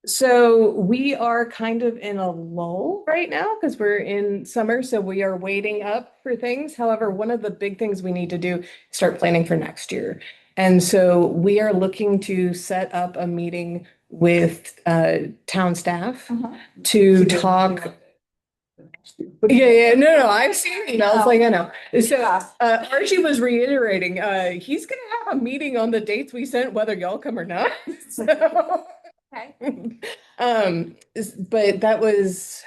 So we are kind of in a lull right now because we're in summer, so we are waiting up for things. However, one of the big things we need to do is start planning for next year. And so we are looking to set up a meeting with town staff to talk. Yeah, no, I've seen emails, like, I know. So, Archie was reiterating, he's gonna have a meeting on the dates we sent, whether y'all come or not. So, Okay. but that was,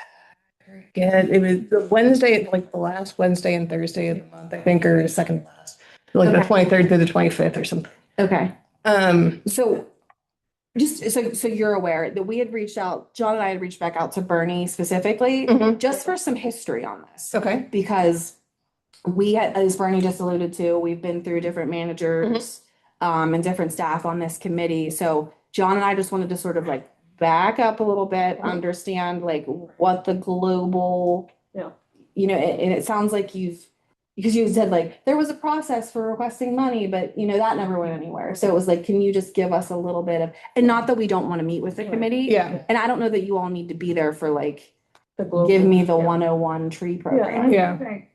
it was the Wednesday, like the last Wednesday and Thursday of the month, I think, or second last, like the Okay. 23rd through the 25th or something. Okay. So just so you're aware that we had reached out, John and I had reached back out to Bernie specifically, just for some history on this. Okay. Because we had, as Bernie just alluded to, we've been through different managers and different staff on this committee. So John and I just wanted to sort of like back up a little bit, understand like what the global, and it sounds like because you said like there was a process for requesting money, but that never went anywhere. So it was like, can you just give us a little bit of, and not that we don't want to meet with the committee. Yeah. And I don't know that you all need to be there for like the global. give me the Yeah. 101 tree Yeah, program. and Yeah. I think,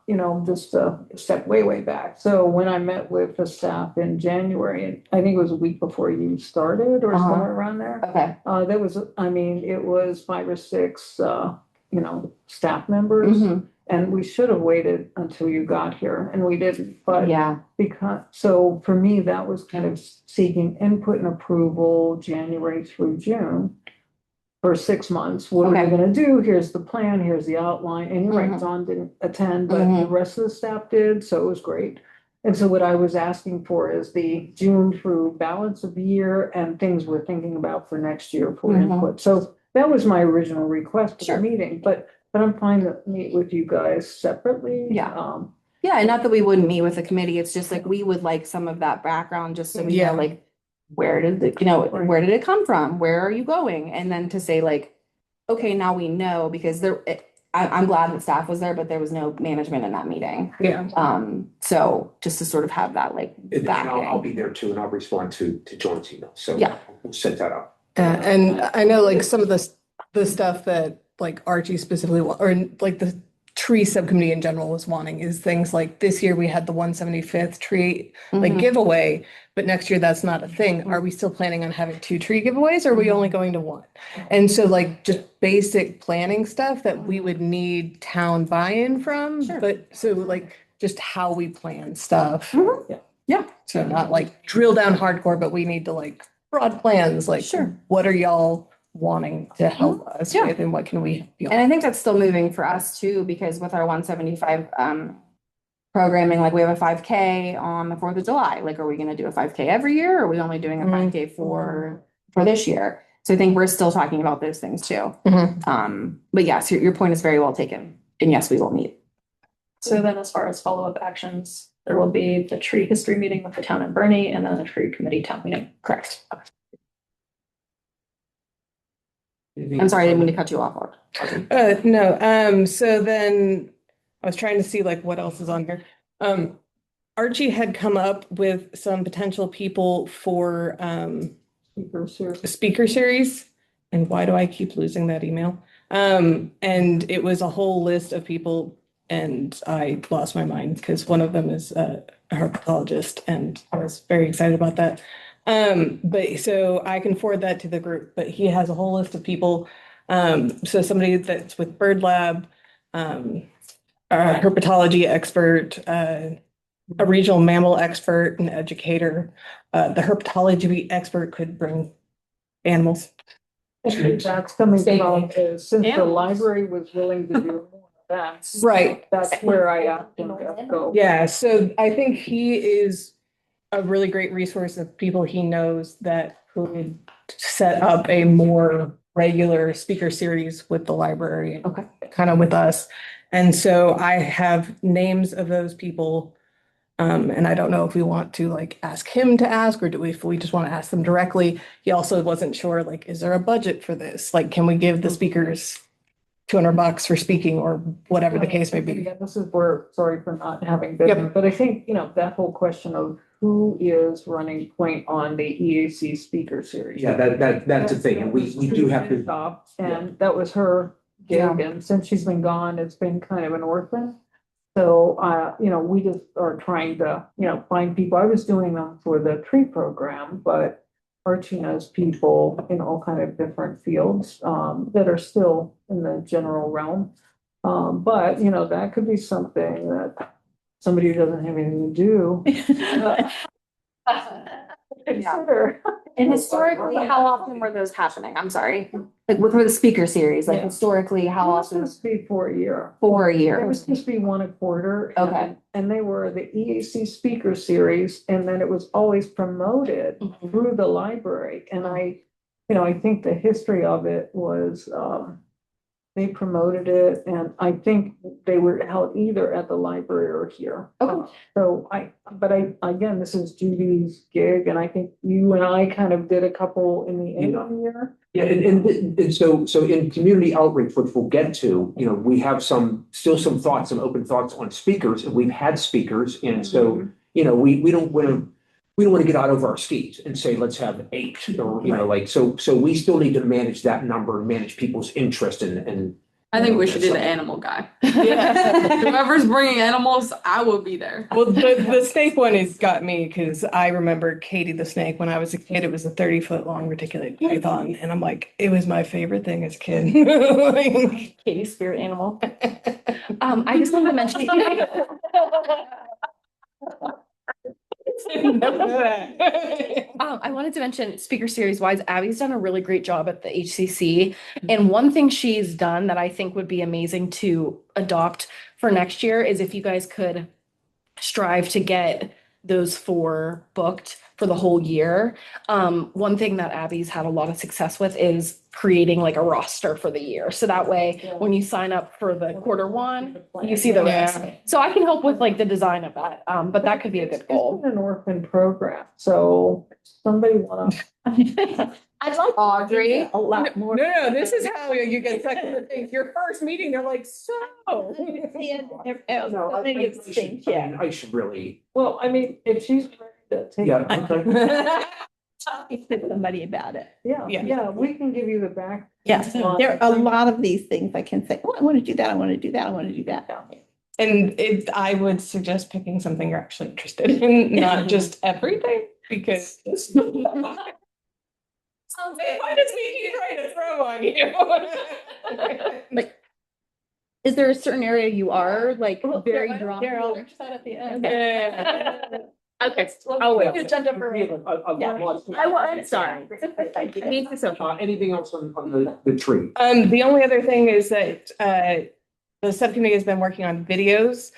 you know, just a step way back. So when I met with the staff in January, and I think it was a week before you started or Uh-huh. somewhere around there. Okay. There was, I mean, it was 5 or 6, you know, staff members. Mhm. And we should have waited until you got here and we didn't, but Yeah. because, so for me, that was kind of seeking input and approval January through June. For 6 months, what are we Okay. gonna do? Here's the plan, here's the outline, and you're right, Mhm. John didn't attend, but the Mhm. rest of the staff did, so it was great. And so what I was asking for is the June through balance of the year and things we're thinking about for next year for Mhm. input. So that was my original request for Sure. the meeting, but I'm fine to meet with you guys separately. Yeah. Yeah, and not that we wouldn't meet with the committee, it's just like, we would like some of that background, just so we Yeah. know, like, where did it, you know, Right. where did it come from? Where are you going? And then to say like, okay, now we know, because I'm glad that staff was there, but there was no management in that meeting. Yeah. So just to sort of have that like And I'll backing. be there too, and I'll respond to John's email, so. Yeah. We'll set that up. And I know like some of the stuff that like Archie specifically, or like the tree subcommittee in general was wanting is things like this year we had the 175th tree like Mhm. giveaway, but next year that's not a thing. Are we still planning on having 2 tree giveaways, or are we only going to 1? And so like just basic planning stuff that we would need town buy-in from, Sure. but so like just how we plan stuff. Mhm. Yeah, so not like drill down hardcore, but we need to like broad plans, like Sure. what are y'all wanting to help us Yeah. with, and what can we help you And I think that's still moving for us too, because with our 175 programming, like we have a 5K on the 4th of July. Like, are we gonna do a 5K every year? Or are we only doing a 5K for this year? So I think we're still talking about those things too. But yes, your point is very well taken. And yes, we will meet. So then as far as follow-up actions, there will be the tree history meeting with the town and Bernie, and then the tree committee town meeting. Correct. I'm sorry, I didn't mean to cut you off. No, so then I was trying to see like what else is on here. Archie had come up with some potential people for a speaker series. And why do I keep losing that email? And it was a whole list of people, and I lost my mind because one of them is a herpetologist, and I was very excited about that. But so I can forward that to the group, but he has a whole list of people. So somebody that's with Bird Lab, a herpetology expert, a regional mammal expert, an educator. The herpetology expert could bring animals. That's coming from, since the Animals. library was willing to do more of that. Right. That's where I asked him to go. Yeah, so I think he is a really great resource of people he knows that could set up a more regular speaker series with the library. Okay. Kind of with us. And so I have names of those people. And I don't know if we want to like ask him to ask, or if we just want to ask them directly. He also wasn't sure, like, is there a budget for this? Like, can we give the speakers $200 for speaking, or whatever the case may be? Yeah, this is where, sorry for not having been, but I think, you know, that whole question of who is running point on the EAC speaker series. Yeah, that's the thing, and we do have to. Stop, and that was her gig, and since she's been gone, it's been kind of an orphan. So, you know, we just are trying to, you know, find people. I was doing them for the tree program, but Archie knows people in all kind of different fields, that are still in the general realm. But, you know, that could be something that somebody who doesn't have anything to do. Consider. And historically, how often were those happening? I'm sorry. Like with the speaker series, like Yeah. historically, how It was often? supposed to be for a year. For a It year. was supposed to be 1 a quarter. and- Okay. And they were the EAC speaker series, and then it was always promoted Mhm. through the library. And you know, I think the history of it was, they promoted it, and I think they were held either at the library or here. Okay. So again, this is Judy's gig, and I think you and I kind of did a couple in the end of the year. Yeah, and so in community outreach, which we'll get to, you know, we have still some thoughts, some open thoughts on speakers, and we've had speakers, and so, you know, we don't want to get out over our skis and say, let's have 8, or, you know, like, so we still need to manage that number and manage people's interest and I think we should do the animal guy. Yeah. Whoever's bringing animals, I will be there. Well, the snake one has got me because I remember Katie the snake when I was a kid. It was a 30-foot long reticulated python, and I'm like, it was my favorite thing as a kid. Like, Katie's spirit animal. I just wanted to mention. I wanted to mention speaker series wise, Abby's done a really great job at the HCC. And one thing she's done that I think would be amazing to adopt for next year is if you guys could strive to get those 4 booked for the whole year. One thing that Abby's had a lot of success with is creating like a roster for the year. So that way, when you sign up for the Q1, you see the rest. So I can help with like the design of that. But that could be a good goal. It's an orphan program, so somebody wanna. I'd like Audrey. A lot more. No, this is how you get stuck in the things. Your first meeting, they're like, so. No, I should really, Well, I mean, if she's ready to take. yeah, okay. Talk to somebody about it. Yeah, Yeah. yeah, we can give you the back. Yes, there are a lot of these things I can say, oh, I want to do that, I want to do that, I want to do that. And I would suggest picking something you're actually interested in, not just everything, because. Why does we keep trying to throw on you? Like, is there a certain area you are like very drawn to? at the end. Okay. Oh, wait. Agenda for. I'm sorry. Me too, so far. Anything else on the tree? The only other thing is that the subcommittee has been working on videos.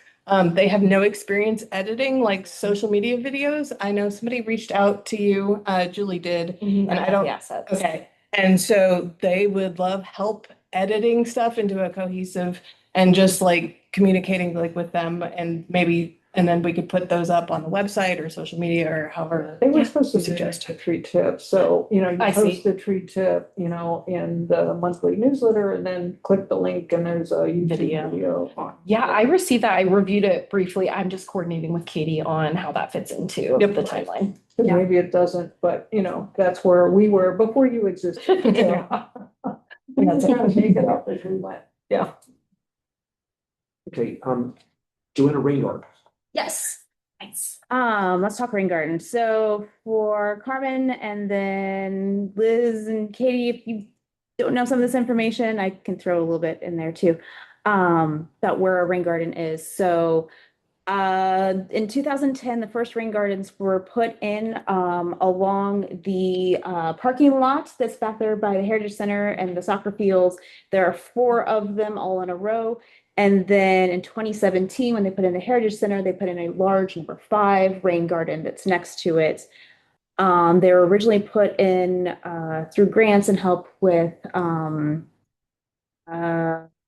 They have no experience editing like social media videos. I know somebody reached out to you, Julie did, and I don't. Okay, and so they would love help editing stuff into a cohesive and just like communicating like with them and maybe. And then we could put those up on the website or social media or however. They were supposed to suggest. suggest a tree tip, so, you I see. post the tree tip, in the monthly newsletter and then click the link and there's a YouTube video on. Yeah, I received that. I reviewed it briefly. I'm just coordinating with Katie on how that fits into the timeline. Maybe it doesn't, but that's where we were before you existed. So. We just kind of make it up as we went. Yeah. Okay, Joanna Raynard. Yes. Nice. Let's talk rain garden. So for Carmen and then Liz and Katie, if you don't know some of this information, I can throw a little bit in there too. About where a rain garden is. So in 2010, the first rain gardens were put in along the parking lot that's back there by the Heritage Center and the soccer fields. There are 4 of them all in a row. And then in 2017, when they put in the Heritage Center, they put in a large number 5 rain garden that's next to it. They were originally put in through grants and help with a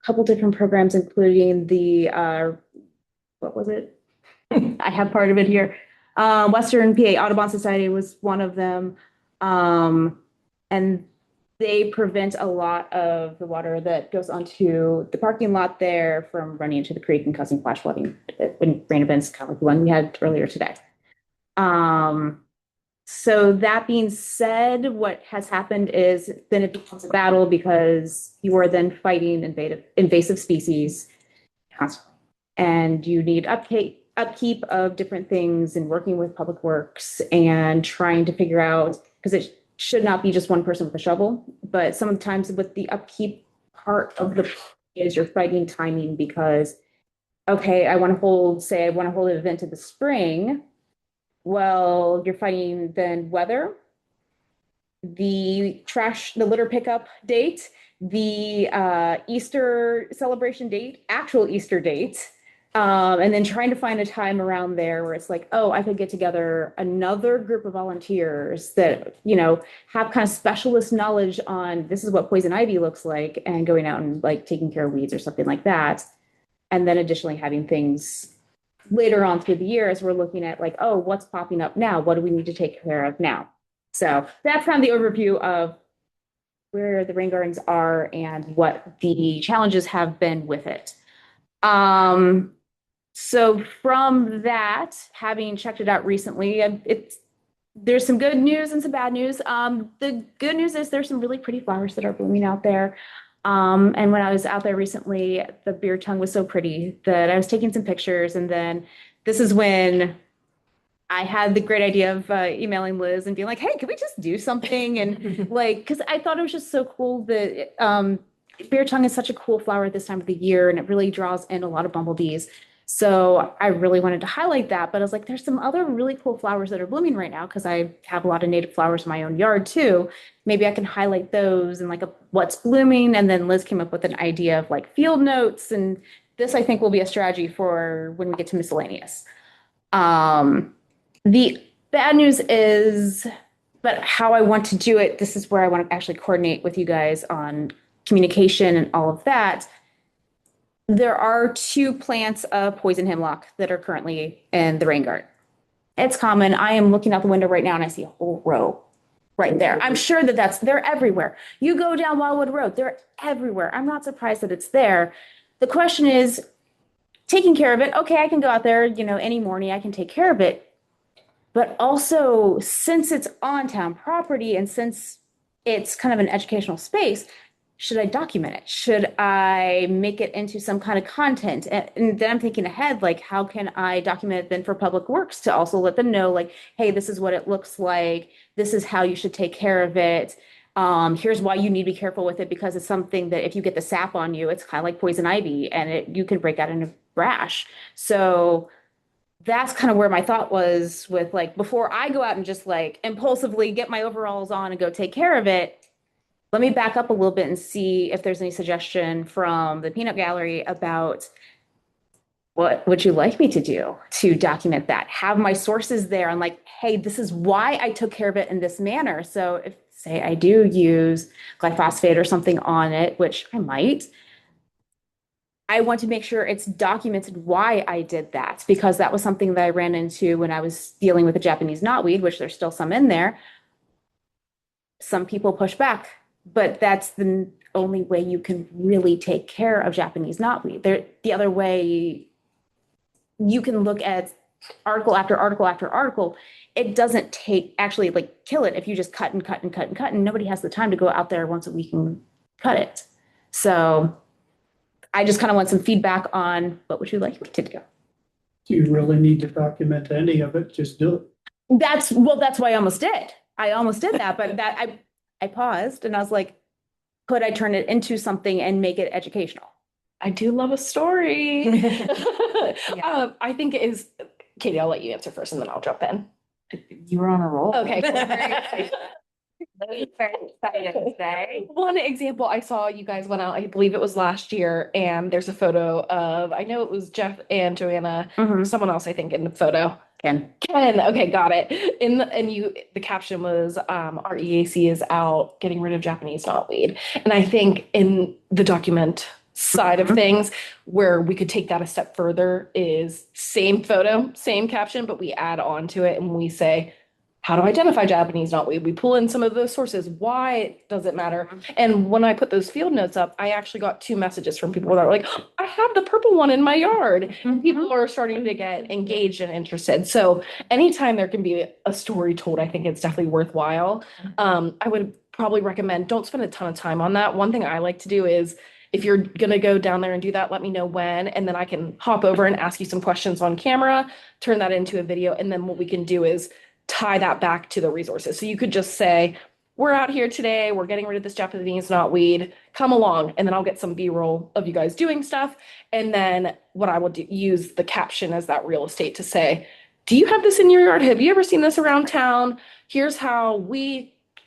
couple different programs, including the, what was it? I have part of it here. Western PA Audubon Society was one of them. And they prevent a lot of the water that goes onto the parking lot there from running into the creek and causing flash flooding when rain events kind of like the one we had earlier today. So that being said, what has happened is then it becomes a battle because you are then fighting invasive species constantly. And you need upkeep of different things and working with public works and trying to figure out, because it should not be just one person with a shovel, but sometimes with the upkeep part of the is you're fighting timing because, okay, I want to hold an event in the spring. Well, you're fighting then weather, the litter pickup date, the Easter celebration date, actual Easter date. And then trying to find a time around there where it's like, oh, I could get together another group of volunteers that, have kind of specialist knowledge on this is what poison ivy looks like and going out and like taking care of weeds or something like that. And then additionally having things later on through the year as we're looking at like, oh, what's popping up now? What do we need to take care of now? So that's kind of the overview of where the rain gardens are and what the challenges have been with it. So from that, having checked it out recently, there's some good news and some bad news. The good news is there's some really pretty flowers that are blooming out there. And when I was out there recently, the beer tongue was so pretty that I was taking some pictures. And then this is when I had the great idea of emailing Liz and being like, hey, can we just do something? And like, because I thought it was just so cool that beer tongue is such a cool flower at this time of the year, and it really draws in a lot of bumblebees. So I really wanted to highlight that. But I was like, there's some other really cool flowers that are blooming right now because I have a lot of native flowers in my own yard too. Maybe I can highlight those and like what's blooming. And then Liz came up with an idea of like field notes. And this, I think, will be a strategy for when we get to miscellaneous. The bad news is, but how I want to do it, this is where I want to actually coordinate with you guys on communication and all of that. There are 2 plants of poison hemlock that are currently in the rain garden. It's common. I am looking out the window right now and I see a whole row right there. I'm sure that they're everywhere. You go down Wildwood Road, they're everywhere. I'm not surprised that it's there. The question is taking care of it. Okay, I can go out there, any morning I can take care of it. But also, since it's on town property and since it's kind of an educational space, should I document it? Should I make it into some kind of content? And then I'm thinking ahead, like, how can I document it then for Public Works to also let them know, like, hey, this is what it looks like. This is how you should take care of it. Here's why you need to be careful with it, because it's something that if you get the sap on you, it's kind of like poison ivy and you can break out in a rash. So that's kind of where my thought was with, like, before I go out and just like impulsively get my overalls on and go take care of it, let me back up a little bit and see if there's any suggestion from the peanut gallery about what would you like me to do to document that, have my sources there and like, hey, this is why I took care of it in this manner. So if, say, I do use glyphosate or something on it, which I might, I want to make sure it's documented why I did that, because that was something that I ran into when I was dealing with the Japanese knotweed, which there's still some in there. Some people push back, but that's the only way you can really take care of Japanese knotweed. The other way, you can look at article after article after article. It doesn't actually like kill it if you just cut and cut and cut and cut, and nobody has the time to go out there once a week and cut it. So I just kind of want some feedback on what would you like me to do? Do you really need to document any of it? Just do it. That's why I almost did. I almost did that, but I paused and I was like, could I turn it into something and make it educational? I do love a story. I think it is, Katie, I'll let you answer first and then I'll jump in. You were on a roll. Okay. Very excited today. One example I saw, you guys went out, I believe it was last year, and there's a photo of, I know it was Jeff and Joanna, someone else I think in the photo. Ken. Okay, got it. The caption was, our EAC is out getting rid of Japanese knotweed. And I think in the document side of things, where we could take that a step further is same photo, same caption, but we add on to it and we say, how to identify Japanese knotweed. We pull in some of those sources. Why does it matter? And when I put those field notes up, I actually got 2 messages from people that were like, oh, I have the purple one in my yard. People are starting to get engaged and interested. So anytime there can be a story told, I think it's definitely worthwhile. I would probably recommend, don't spend a ton of time on that. One thing I like to do is, if you're going to go down there and do that, let me know when, and then I can hop over and ask you some questions on camera, turn that into a video. And then what we can do is tie that back to the resources. So you could just say, we're out here today, we're getting rid of this Japanese knotweed, come along. And then I'll get some B-roll of you guys doing stuff. And then what I will do, use the caption as that real estate to say, do you have this in your yard? Have you ever seen this around town? Here's how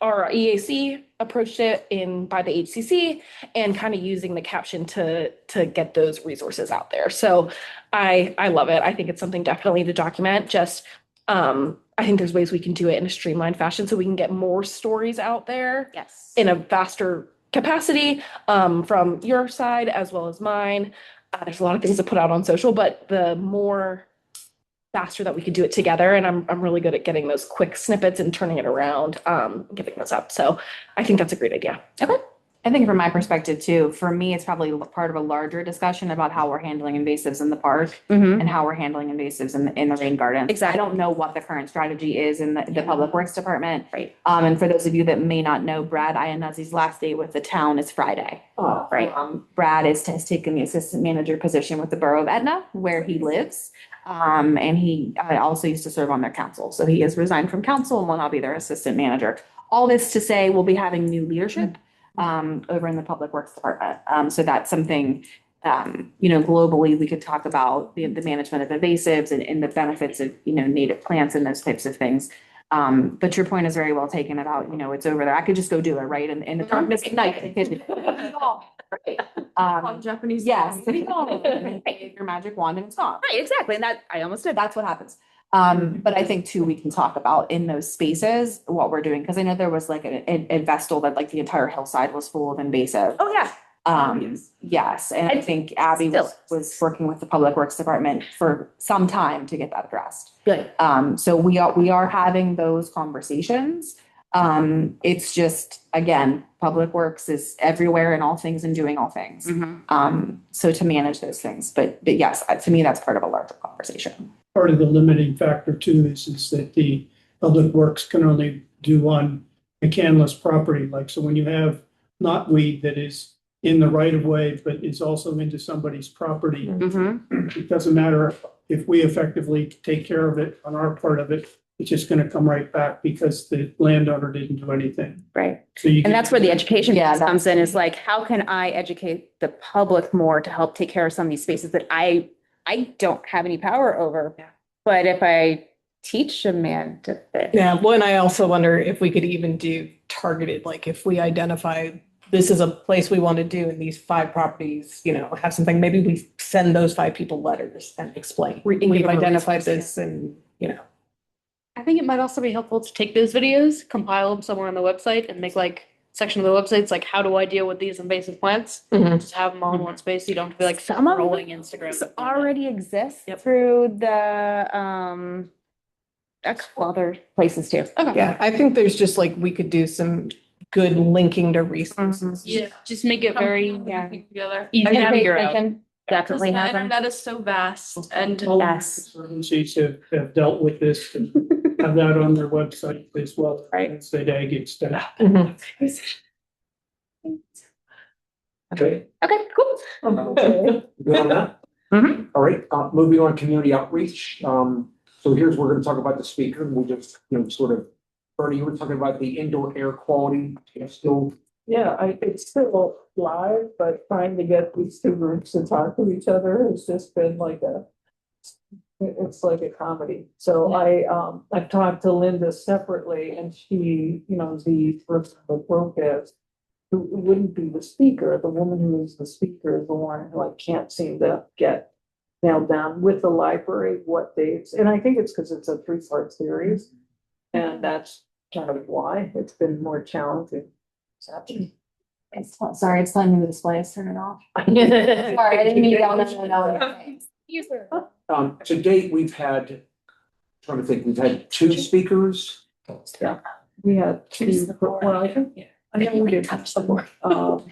our EAC approached it by the HCC, and kind of using the caption to get those resources out there. So I love it. I think it's something definitely to document. Just I think there's ways we can do it in a streamlined fashion so we can get more stories out there in a faster capacity, from your side as well as mine. There's a lot of things to put out on social, but the more faster that we could do it together. And I'm really good at getting those quick snippets and turning it around, getting those up. So I think that's a great idea. Okay. I think from my perspective too, for me, it's probably part of a larger discussion about how we're handling invasives in the park and how we're handling invasives in the rain garden. Exactly. I don't know what the current strategy is in the Public Works Department. Right. And for those of you that may not know, Brad Iannuzzi's last day with the town is Friday. Oh, Right. Brad has taken the assistant manager position with the Borough of Etna, where he lives. And he also used to serve on their council. So he has resigned from council and will now be their assistant manager. All this to say, we'll be having new leadership over in the Public Works Department. So that's something, globally, we could talk about the management of invasives and the benefits of, native plants and those types of things. But your point is very well taken about, it's over there. I could just go do it, right? In the darkness at night. On Japanese. Yes. Wave your magic wand and it's gone. Right, exactly. And that, I almost did. That's what happens. But I think too, we can talk about in those spaces what we're doing, because I know there was like a Vestal that like the entire hillside was full of invasive. Oh, yeah. Yes, and I think Abby was working with the Public Works Department for some time to get that addressed. Good. So we are having those conversations. It's just, again, Public Works is everywhere in all things and doing all things. So to manage those things, but yes, to me, that's part of a larger conversation. Part of the limiting factor too is that the Public Works can only do on McCandless property. Like, so when you have knotweed that is in the right of way, but is also into somebody's property, it doesn't matter if we effectively take care of it on our part of it. It's just going to come right back because the landowner didn't do anything. Right. So you And that's where the education Yeah, piece comes in, is like, how can I educate the public more to help take care of some of these spaces that I don't have any power over? But if I teach a man to fish. Yeah, well, and I also wonder if we could even do targeted, like if we identify this is a place we want to do in these 5 properties, have something, maybe we send those 5 people letters and explain. We've identified this and, I think it might also be helpful to take those videos, compile them somewhere on the website and make like section of the websites, like how do I deal with these invasive plants? Just have them all in one space. You don't have to be like Some of scrolling Instagram. This already exists through the, a couple other places too. Okay. yeah, I think there's just like, we could do some good linking to resources. Yeah, just make it very Together. easy to figure out. Definitely The have them. internet is so vast and All Yes. conservancies have dealt with this and have that on their website as well. Right. State ag gets done. Okay. Okay, cool. Good on that? All right, moving on, community outreach. So here's, we're gonna talk about the speaker, and we'll just, sort of, Bernie, you were talking about the indoor air quality, still. Yeah, it's still live, but trying to get these 2 groups to talk to each other has just been like it's like a comedy. So I've talked to Linda separately, and she, the person that broke it, who wouldn't be the speaker, the woman who is the speaker is the one who I can't seem to get nailed down with the library, what dates, and I think it's because it's a 3-part series. And that's kind of why it's been more challenging. Sorry, it's telling me the display is turning off. Sorry, I didn't mean to yell, no. To date, we've had, trying to think, we've had 2 speakers. We had 2, well, I think, I know we did touch the board. Don't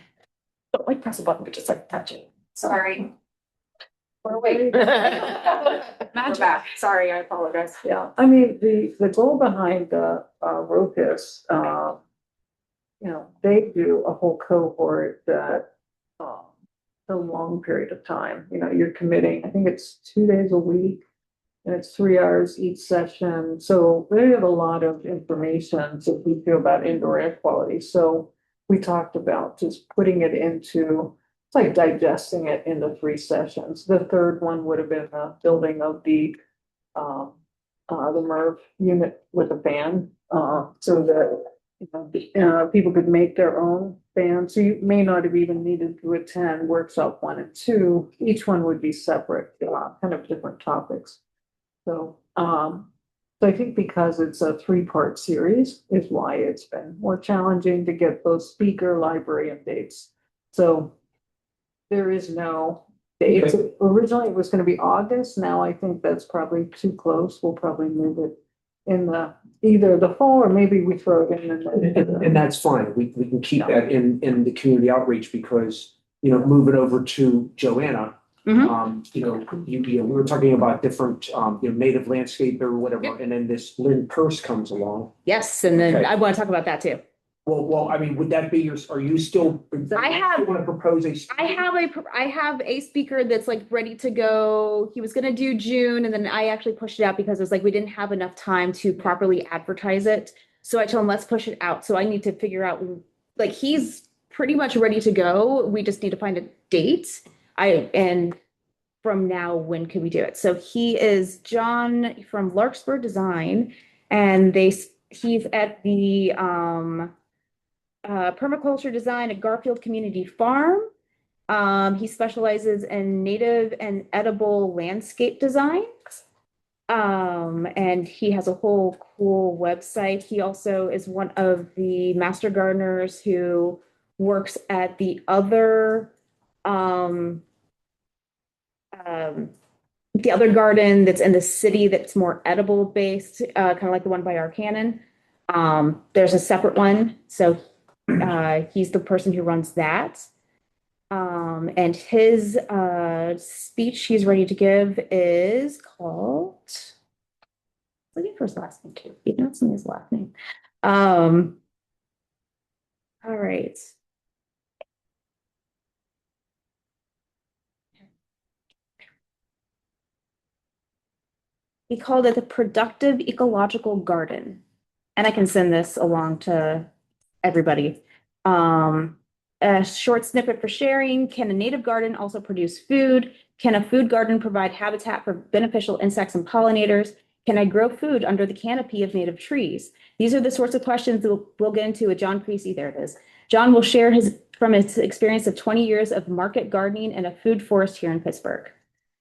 like press a button, but just like touch it. Sorry. We're waiting. Magic. Back. Sorry, I apologize. Yeah, I mean, the goal behind the ROCUS, they do a whole cohort that a long period of time, you're committing, I think it's 2 days a week. And it's 3 hours each session. So they have a lot of information to we feel about indoor air quality. So we talked about just putting it into, it's like digesting it into 3 sessions. The third one would have been the building of the MERV unit with a fan, so that people could make their own fan. So you may not have even needed to attend workshop 1 and 2. Each one would be separate, kind of different topics. So, I think because it's a 3-part series is why it's been more challenging to get those speaker, library, and dates. So there is no dates. Originally, it was going to be August. Now I think that's probably too close. We'll probably move it in the, either the fall or maybe we throw it in. And that's fine. We can keep that in the community outreach because, moving over to Joanna. We were talking about different, native landscape or whatever, and then this Lynn Purse comes along. Yes, and then Okay. I want to talk about that too. Well, I mean, would that be are you still? Want to propose a? I have a speaker that's like ready to go. He was gonna do June and then I actually pushed it out because it was like we didn't have enough time to properly advertise it. So I told him, let's push it out. So I need to figure out, like, he's pretty much ready to go. We just need to find a date. And from now, when can we do it? So he is John from Larkspur Design, and he's at the permaculture design at Garfield Community Farm. He specializes in native and edible landscape designs. And he has a whole cool website. He also is one of the master gardeners who works at the other garden that's in the city that's more edible based, kind of like the one by our cannon. There's a separate one. So he's the person who runs that. And his speech he's ready to give is called, looking for his last name too. He knows his last name. All right. He called it the Productive Ecological Garden. And I can send this along to everybody. A short snippet for sharing. Can a native garden also produce food? Can a food garden provide habitat for beneficial insects and pollinators? Can I grow food under the canopy of native trees? These are the sorts of questions that we'll get into with John Creasy. There it is. John will share from his experience of 20 years of market gardening and a food forest here in Pittsburgh.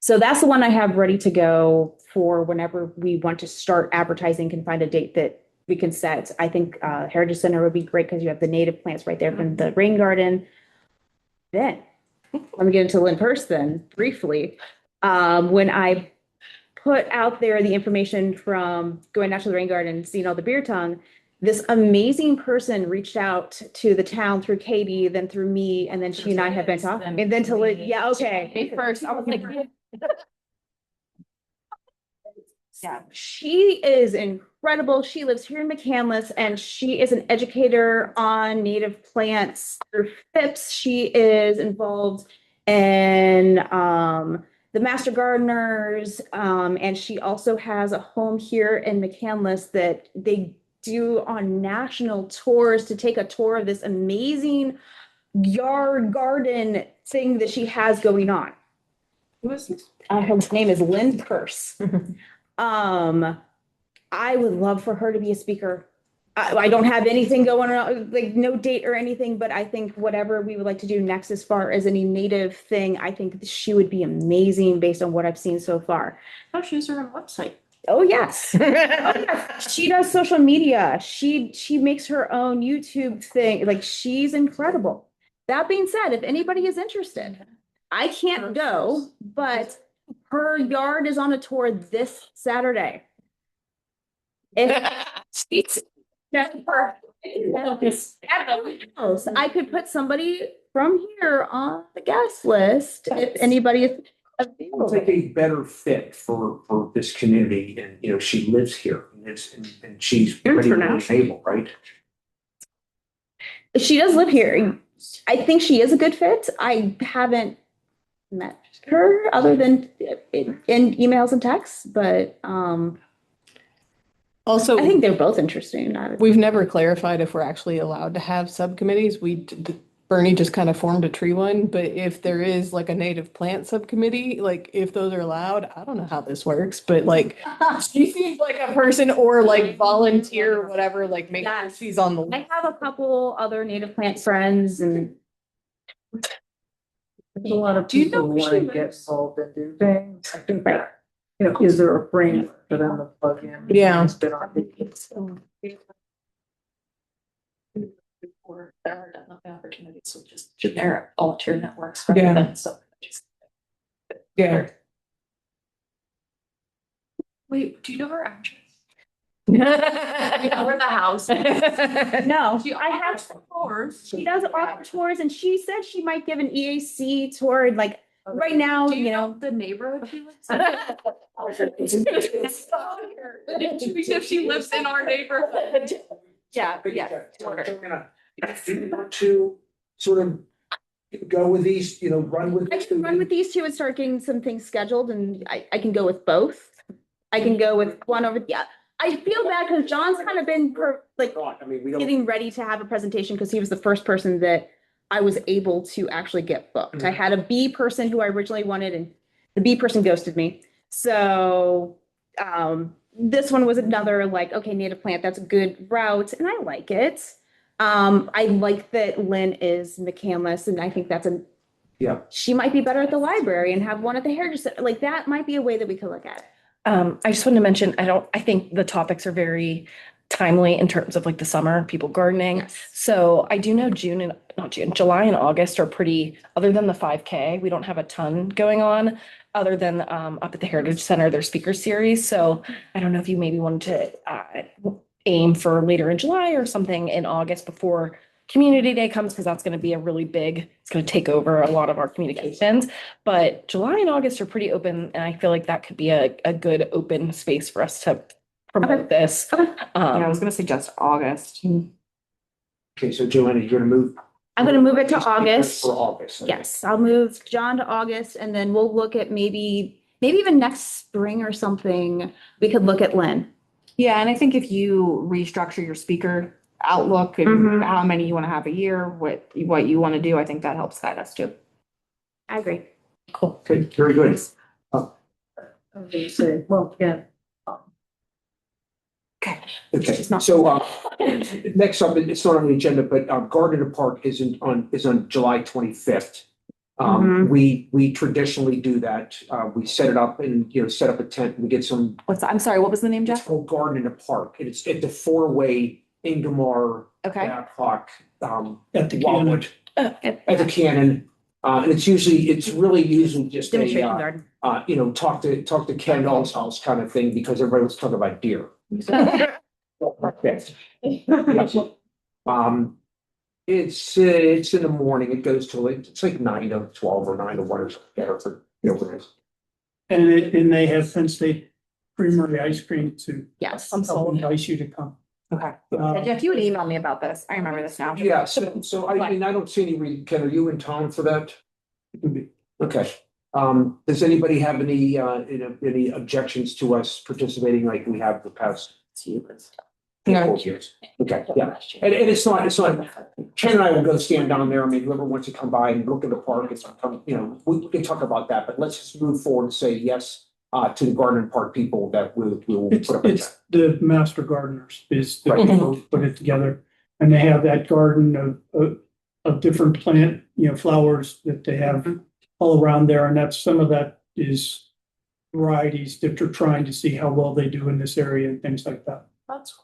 So that's the one I have ready to go for whenever we want to start advertising, can find a date that we can set. I think Heritage Center would be great because you have the native plants right there from the rain garden. Then, let me get into Lynn Purse then, briefly. When I put out there the information from going out to the rain garden, seeing all the beer tongue, this amazing person reached out to the town through Katie, then through me, and then she and I have been talking. And then to Lynn, yeah, okay. First, I was like, Yeah, she is incredible. She lives here in McCandless and she is an educator on native plants through FIPS. She is involved in the Master Gardeners, and she also has a home here in McCandless that they do on national tours to take a tour of this amazing yard garden thing that she has going on. Who is this? Her name is Lynn Purse. I would love for her to be a speaker. I don't have anything going on, like no date or anything, but I think whatever we would like to do next as far as any native thing, I think she would be amazing based on what I've seen so far. Oh, she's her own website. Oh, yes. Oh, yes. She does social media. She makes her own YouTube thing. Like, she's incredible. That being said, if anybody is interested, I can't go, but her yard is on a tour this Saturday. If I could put somebody from here on the guest list if anybody is It's like a better fit for this community, and she lives here, and she's ready and able, right? She does live here. I think she is a good fit. I haven't met her other than in emails and texts, but Also, I think they're both interesting. we've never clarified if we're actually allowed to have subcommittees. Bernie just kind of formed a tree one, but if there is like a native plant subcommittee, like if those are allowed, I don't know how this works, but like she seems like a person or like volunteer or whatever, like make sure she's on the I list. have a couple other native plant friends and There's a lot of Do you know people who where want she to get lives? involved and do things. I think that, is there a framework for them to plug in? Yeah. It's been on Or there are definitely opportunities, so just generic volunteer networks rather Yeah. than so. Yeah. Wait, do you know her address? We're the house. No, She I have tours. She does offer tours and she said she might give an EAC tour and like right now, you know. the neighborhood she lives If she lives in our neighborhood. Yeah, yeah. Do you want to sort of go with these, run with? I can run with these two and start getting some things scheduled and I can go with both. I can go with one over, yeah. I feel bad because John's kind of been I mean, we don't. getting ready to have a presentation because he was the first person that I was able to actually get booked. I had a B person who I originally wanted and the B person ghosted me. So this one was another like, okay, native plant, that's a good route and I like it. I like that Lynn is McCandless and I think that's she might be better at the library and have one at the hairdresser. Like that might be a way that we could look at it. I just wanted to mention, I think the topics are very timely in terms of like the summer, people gardening. Yes. So I do know July and August are pretty, other than the 5K, we don't have a ton going on. Other than up at the Heritage Center, their speaker series. So I don't know if you maybe wanted to aim for later in July or something in August before Community Day comes, because that's going to be a really big, it's going to take over a lot of our communications. But July and August are pretty open, and I feel like that could be a good open space for us to promote this. I was gonna suggest August. Okay, so Joanna, you're gonna move. I'm gonna move it to August. For August. Okay. Yes, I'll move John to August and then we'll look at maybe even next spring or something, we could look at Lynn. Yeah, and I think if you restructure your speaker outlook and how many you want to have a year, what you want to do, I think that helps guide us too. I agree. Cool. Okay, very good. Well, yeah. Okay, so next up, it's not on the agenda, but Gardner Park is on July 25th. We traditionally do that. We set it up and, set up a tent and we get some. I'm sorry, what was the name, It's Jeff? called Gardner Park. It's a 4-way Ingomar, Okay. Babcock, At the Wildwood, at the Cannon. And it's really usually just Demonstration a, garden. talk to Ken All's house kind of thing, because everybody was talking about deer. Okay. It's in the morning. It goes till it's like 9 to 12 or 9 to 1 or something. And they have Penn State Creamery ice cream to Yes. help entice you to come. Okay. Jeff, you would email me about this. I remember this now. Yeah, so I mean, I don't see any reason. Ken, are you in town for that? Okay. Does anybody have any objections to us participating like we have the past? No. Years? Okay, yeah. And it's not, Ken and I will go stand down there. I mean, whoever wants to come by and look at the park, we can talk about that, but let's just move forward and say yes to the Garden Park people that we will put up. It's the Master Gardeners is the people who put it together. And they have that garden of different plant, flowers that they have all around there. And that's, some of that is varieties that they're trying to see how well they do in this area and things like that. That's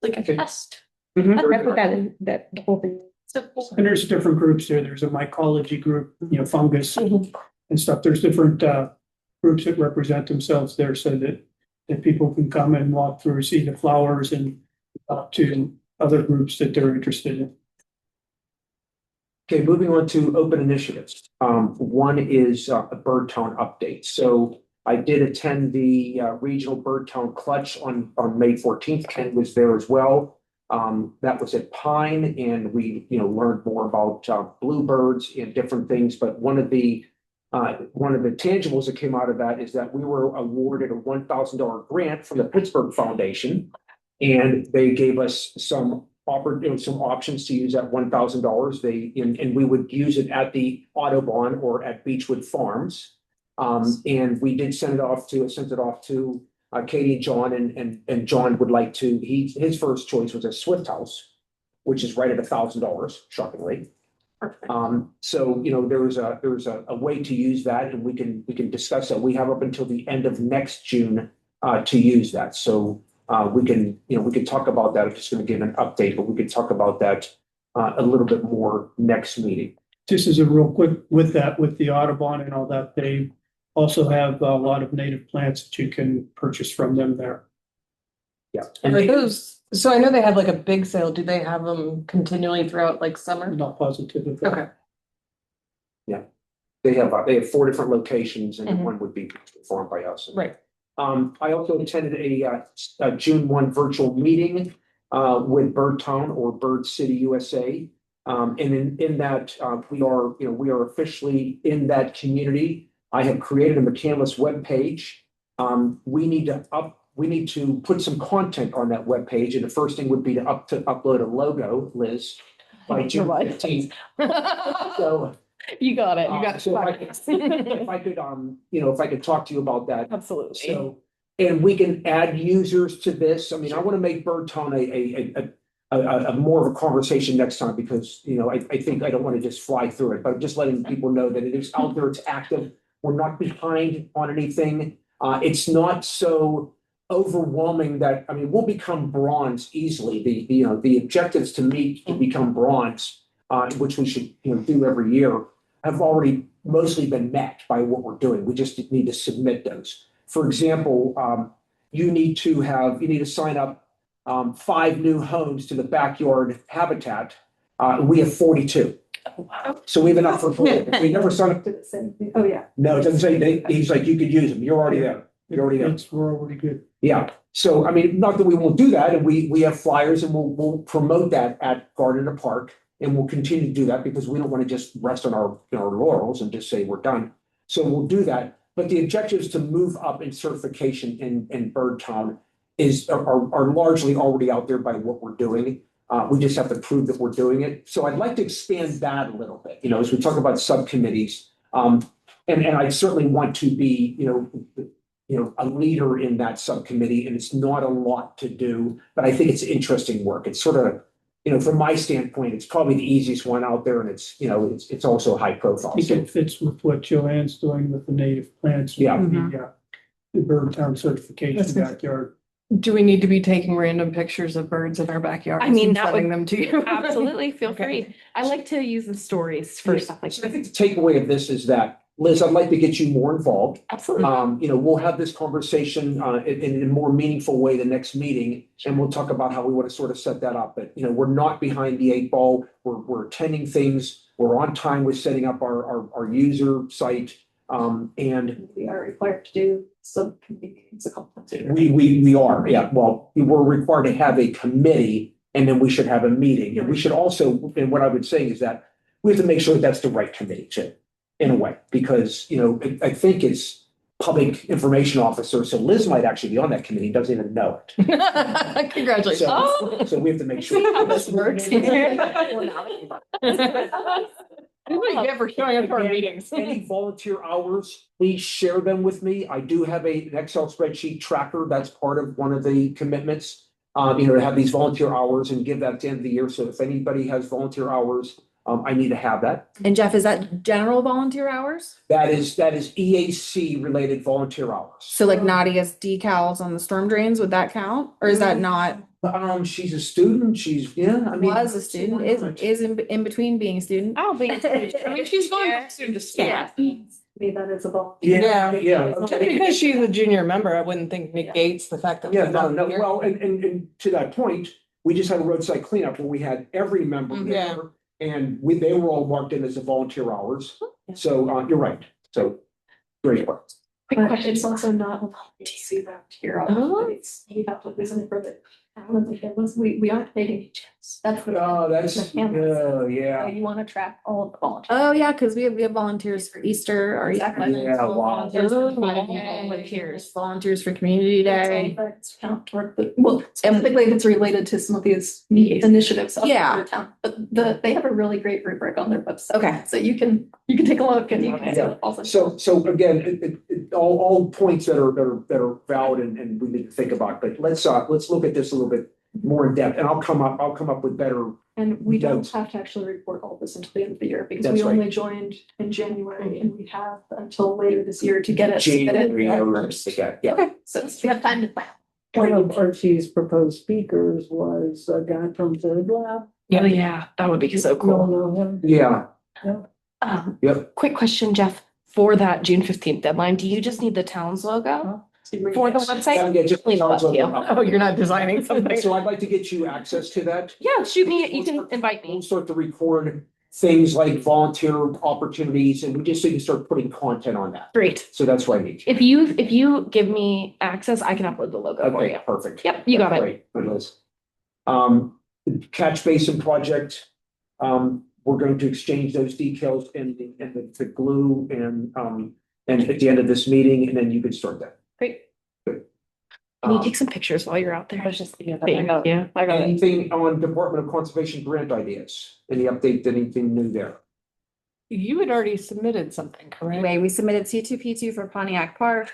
like a test. I put that in that whole thing. And there's different groups there. There's a mycology group, fungus and stuff. There's different groups that represent themselves there so that people can come and walk through, see the flowers and talk to other groups that they're interested in. Okay, moving on to open initiatives. One is a bird town update. So I did attend the regional bird town clutch on May 14th. Ken was there as well. That was at Pine, and we learned more about bluebirds and different things. But one of the tangibles that came out of that is that we were awarded a $1,000 grant from the Pittsburgh Foundation, and they gave us some options to use that $1,000. And we would use it at the Audubon or at Beechwood Farms. And we did sent it off to Katie and John, and John would like to, his first choice was a Swift House, which is right at $1,000, shockingly. So, there was a way to use that, and we can discuss that. We have up until the end of next June to use that. So we can talk about that. I'm just going to give an update, but we can talk about that a little bit more next meeting. Just as a real quick with the Audubon and all that, they also have a lot of native plants that you can purchase from them there. Yeah. Are those, so I know they have like a big sale. Do they have them continually throughout like summer? I'm not positive of that. Okay. They have 4 different locations and Mhm. one would be performed by us. Right. I also attended a June 1 virtual meeting with Bird Town or Bird City USA. And in that, we are officially in that community. I have created a McCandless webpage. We need to put some content on that webpage, and the first thing would be to upload a logo, Liz, by June 15th. So You got it. You got so if I could, if I could talk to you about that. Absolutely. So, and we can add users to this. I mean, I want to make Bird Town a more of a conversation next time because, I think I don't want to just fly through it, but just letting people know that it is out there, it's active. We're not behind on anything. It's not so overwhelming that, I mean, we'll become bronze easily. The objectives to meet to become bronze, which we should, do every year, have already mostly been met by what we're doing. We just need to submit those. For example, you need to sign up 5 new homes to the backyard habitat. We have 42. Oh, wow. So we have enough for, we never signed up. Did it say anything? Oh, yeah. No, it doesn't say, he's like, you could use them. You're already there. You're already there. We're already good. Yeah. So, I mean, not that we won't do that, and we have flyers and we'll promote that at Garden and Park. And we'll continue to do that because we don't want to just rest on our laurels and just say we're done. So we'll do that. But the objectives to move up in certification in Bird Town are largely already out there by what we're doing. We just have to prove that we're doing it. So I'd like to expand that a little bit, as we talk about subcommittees. And I certainly want to be, a leader in that subcommittee, and it's not a lot to do, but I think it's interesting work. It's sort of, from my standpoint, it's probably the easiest one out there, and it's also high profile. I think it fits with what Joanne's doing with the native plants. Yeah. The Bird Town certification backyard. Do we need to be taking random pictures of birds in our backyard? I mean, and that sending would- them to you? Absolutely. Feel Okay. free. I like to use the stories for stuff like So I that. think the takeaway of this is that, Liz, I'd like to get you more involved. Absolutely. We'll have this conversation in a more meaningful way the next meeting, and we'll talk about how we want to sort of set that up. But, we're not behind the 8 ball. We're attending things. We're on time with setting up our user site. And We are required to do subcommittee meetings a couple times a year. we are, yeah. Well, we're required to have a committee, and then we should have a meeting. And we should also, and what I would say is that we have to make sure that that's the right committee too, in a way, because, I think it's public information officer. So Liz might actually be on that committee, doesn't even know it. Congratulations. So we have to make sure. How this works. What do you get for showing up to our Again, meetings? Any volunteer hours, please share them with me. I do have an Excel spreadsheet tracker. That's part of one of the commitments. To have these volunteer hours and give that at the end of the year. So if anybody has volunteer hours, I need to have that. And Jeff, is that general volunteer hours? That is EAC related volunteer hours. So like Nadia's decals on the storm drains, would that count? Or is that not, She's a student. I mean. was a student, is in between being a student? I'll be. I mean, she's going from student to student. Maybe that is a volunteer. Yeah. Just because she's a junior member, I wouldn't think negates the fact that. Yeah, she's no, not here. well, and to that point, we just had a roadside cleanup where we had every member Yeah. there. And they were all marked in as the volunteer hours. So, you're right. So, great work. But it's also not a volunteer that here. Oh. It's, you have to listen for the, I don't think it was, we aren't taking any chance. That's what. Oh, that's, McCandless. oh, yeah. You want to track all of the volunteers. Oh, yeah, because we have volunteers for Easter or. Exactly. Yeah, wow. Volunteers for Community Day. That's count toward the, well, typically if it's related to some of these initiatives. up Yeah. in the town. But they have a really great rubric on their website. Okay. So you can take a look and you can see Yeah. also. So again, all points that are valid and we need to think about, but let's look at this a little bit more in depth, and I'll come up with better. And we don't Notes. have to actually report all this until the end of the year because That's we right. only joined in January and we have until later this year to get it. January, submitted. yeah. Okay, so we have time to plan. One of Archie's proposed speakers was a guy from Third Lab. Oh, yeah, that would be so You all cool. know him? Yeah, Um, yep. quick question, Jeff. For that June 15th deadline, do you just need the town's logo? For the website? Yeah, just. Leave it up to you. Oh, you're not designing something? So I'd like to get you access to that. Yeah, shoot me, you can invite We'll me. start to record things like volunteer opportunities, and we just need to start putting content on that. Great. So that's why I need you. If you give me access, I can upload the logo for Okay, you. perfect. Yep, you got it. Great, good, Liz. Catch basin project, we're going to exchange those details and the glue and at the end of this meeting, and then you can start that. Great. Good. Can you take some pictures while you're out there? I was just thinking of that. Thank you. I got it. Anything on Department of Conservation grant ideas? Any update, anything new there? You had already submitted something, correct? Anyway, we submitted C2P2 for Pontiac Park.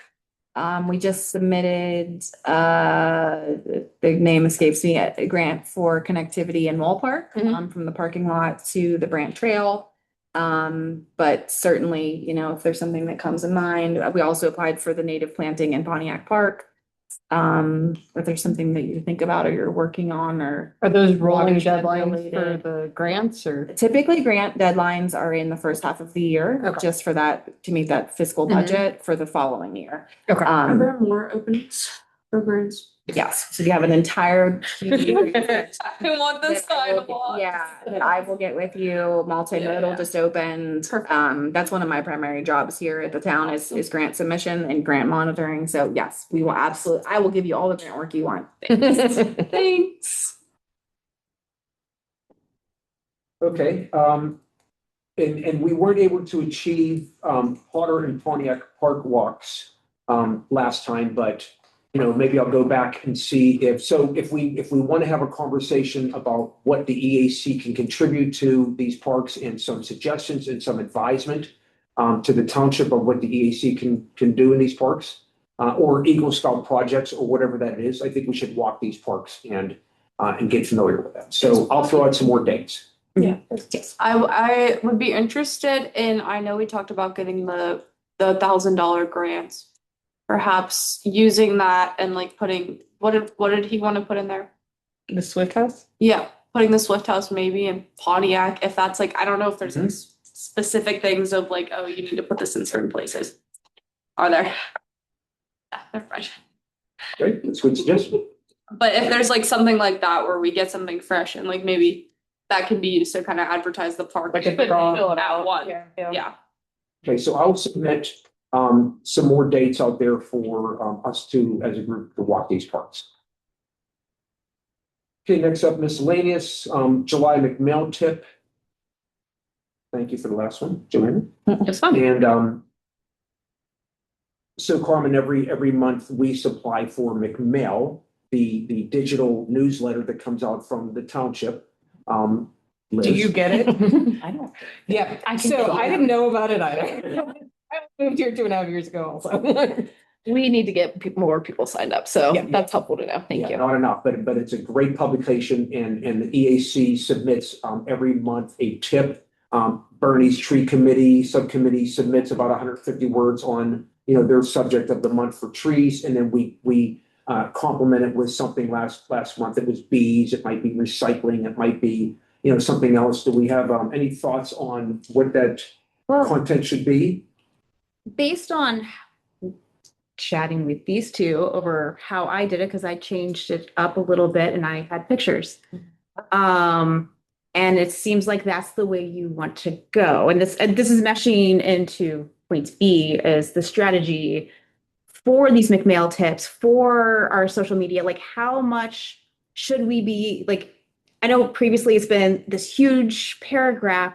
We just submitted, the name escapes me, a grant for connectivity in Mole Park, from the parking lot to the Brant Trail. But certainly, you know, if there's something that comes in mind, we also applied for the native planting in Pontiac Park. If there's something that you think about or you're working on, or Are those rolling Watershed deadlines for related. the grants or? typically grant deadlines are in the first half of the year, Okay. just for that, to meet that fiscal budget for the following year. Okay. Are there more openings for grants? Yes, so you have an entire. I want this sidewalk. Yeah, that I will get with you. Multimodal Yeah. just opened. That's one of my primary jobs here at the town is grant submission and grant monitoring. So yes, we will absolutely, I will give you all the grant work you want. Thanks. Okay, and we weren't able to achieve, Potter and Pontiac Park walks, last time, but, you know, maybe I'll go back and see if we want to have a conversation about what the EAC can contribute to these parks and some suggestions and some advisement, to the township of what the EAC can do in these parks, or Eagle Scout projects or whatever that is. I think we should walk these parks and get familiar with them. So I'll throw out some more dates. Yeah. I would be interested in, I know we talked about getting the $1,000 grants. Perhaps using that and like putting, what did he want to put in there? The Swift House? Yeah, putting the Swift House maybe in Pontiac, if that's like, I don't know if there's like Mhm. specific things of like, oh, you need to put this in certain places. Are there? Yeah, they're fresh. Great, that's a good suggestion. But if there's like something like that where we get something fresh and like maybe that can be used to kind of advertise the park. Like a and draw. fill it out one. Yeah. Yeah. Okay, so I'll submit some more dates out there for us to, as a group, to walk these parks. Okay, next up miscellaneous, July McMail tip. Thank you for the last one, Joanna. It's fun. And so Carmen, every month we supply for McMail, the digital newsletter that comes out from the township. Do Liz. you get it? I don't. Yeah, I can so get I it. didn't know about it either. I moved here 2.5 years ago also. We need to get more people signed up, so Yeah. that's helpful to know. Thank Yeah, you. not enough, but it's a great publication and the EAC submits every month a tip. Bernie's tree committee subcommittee submits about 150 words on, you know, their subject of the month for trees, and then we complement it with something last month. It was bees, it might be recycling, it might be, you know, something else. Do we have any thoughts on what that Well, content should be? based on chatting with these two over how I did it, because I changed it up a little bit and I had pictures. And it seems like that's the way you want to go. And this is meshing into point B, is the strategy for these McMail tips, for our social media. Like, how much should we be, like, I know previously it's been this huge paragraph.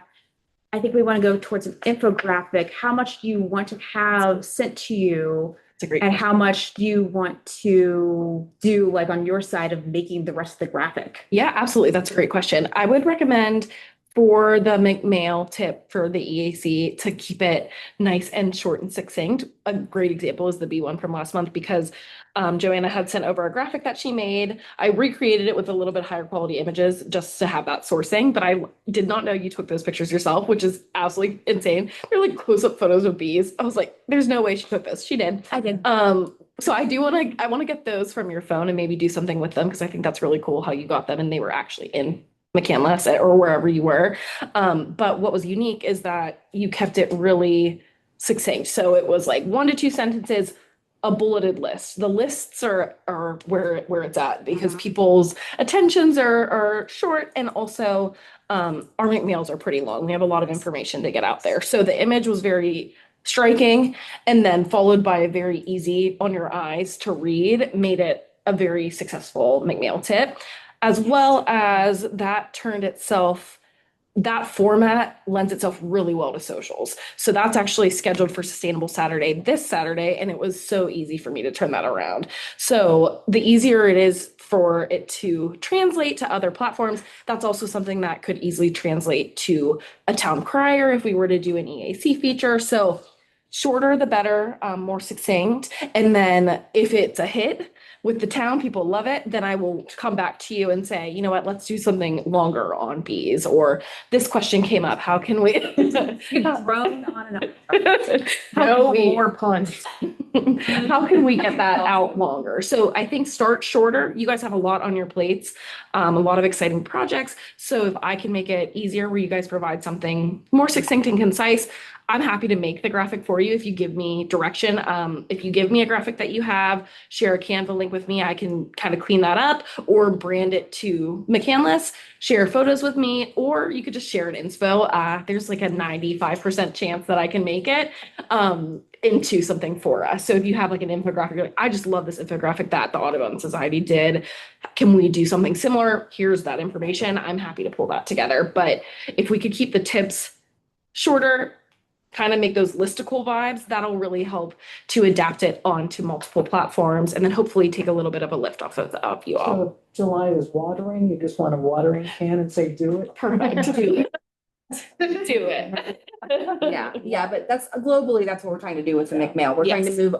I think we want to go towards an infographic. How much do you want to have sent to you? It's a great. And how much do you want to do, like, on your side of making the rest of the graphic? Yeah, absolutely. That's a great question. I would recommend for the McMail tip for the EAC to keep it nice and short and succinct. A great example is the B one from last month, because Joanna had sent over a graphic that she made. I recreated it with a little bit higher quality images just to have that sourcing, but I did not know you took those pictures yourself, which is absolutely insane. They're like close-up photos of bees. I was like, there's no way she took this. She did. I did. So I want to get those from your phone and maybe do something with them, because I think that's really cool how you got them and they were actually in McCandless or wherever you were. But what was unique is that you kept it really succinct. So it was like 1 to 2 sentences, a bulleted list. The lists are where it's at because people's attentions are short, and also our McMails are pretty long. We have a lot of information to get out there. So the image was very striking, and then followed by a very easy on your eyes to read, made it a very successful McMail tip, as well as that format lends itself really well to socials. So that's actually scheduled for Sustainable Saturday this Saturday, and it was so easy for me to turn that around. So the easier it is for it to translate to other platforms, that's also something that could easily translate to a town crier if we were to do an EAC feature. So shorter the better, more succinct. And then if it's a hit with the town, people love it, then I will come back to you and say, you know what, let's do something longer on bees, or this question came up, how can we? Thrown on and No more puns. How can we get that out longer? So I think start shorter. You guys have a lot on your plates, a lot of exciting projects. So if I can make it easier where you guys provide something more succinct and concise, I'm happy to make the graphic for you if you give me direction. If you give me a graphic that you have, share a Canva link with me, I can kind of clean that up or brand it to McCandless, share photos with me, or you could just share an inspo. There's like a 95% chance that I can make it into something for us. So if you have like an infographic, you're like, I just love this infographic that the Audubon Society did. Can we do something similar? Here's that information. I'm happy to pull that together. But if we could keep the tips shorter, kind of make those listicle vibes, that'll really help to adapt it onto multiple platforms, and then hopefully take a little bit of a lift off of you all. So July is watering, you just want a watering can and say, do it. Perfect. Do it. Do it. Yeah, but that's globally, that's what we're trying to do with the McMail. We're trying to Yes. move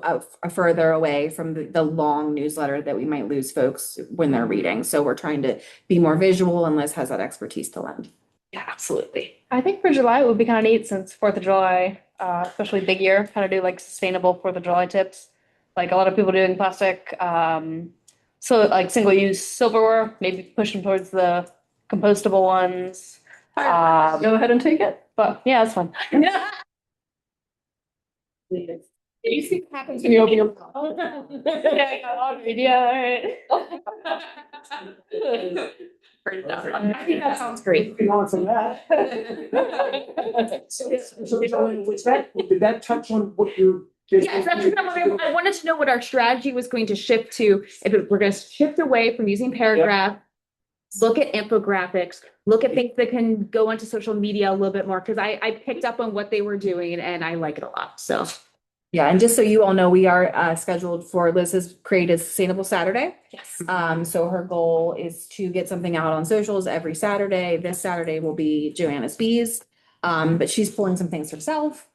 further away from the long newsletter that we might lose folks when they're reading. So we're trying to be more visual, and Liz has that expertise to lend. Yeah, absolutely. I think for July, it would be kind of neat since 4th of July, especially big year, kind of do like sustainable 4th of July tips. Like a lot of people doing plastic, so like single-use silverware, maybe push them towards the compostable ones. Go ahead and take it. But yeah, it's fun. You see what happens when you open your Yeah, I think that sounds great. You want some of that? So Joanne, did that touch on what you're? Yes, that's what I wanted to know what our strategy was going to shift to. We're going to shift away from using paragraph, look at infographics, look at things that can go onto social media a little bit more, because I picked up on what they were doing and I like it a lot. So yeah, and just so you all know, we are scheduled for Liz has created Sustainable Saturday. Yes. So her goal is to get something out on socials every Saturday. This Saturday will be Joanna's Bees. But she's pulling some things herself.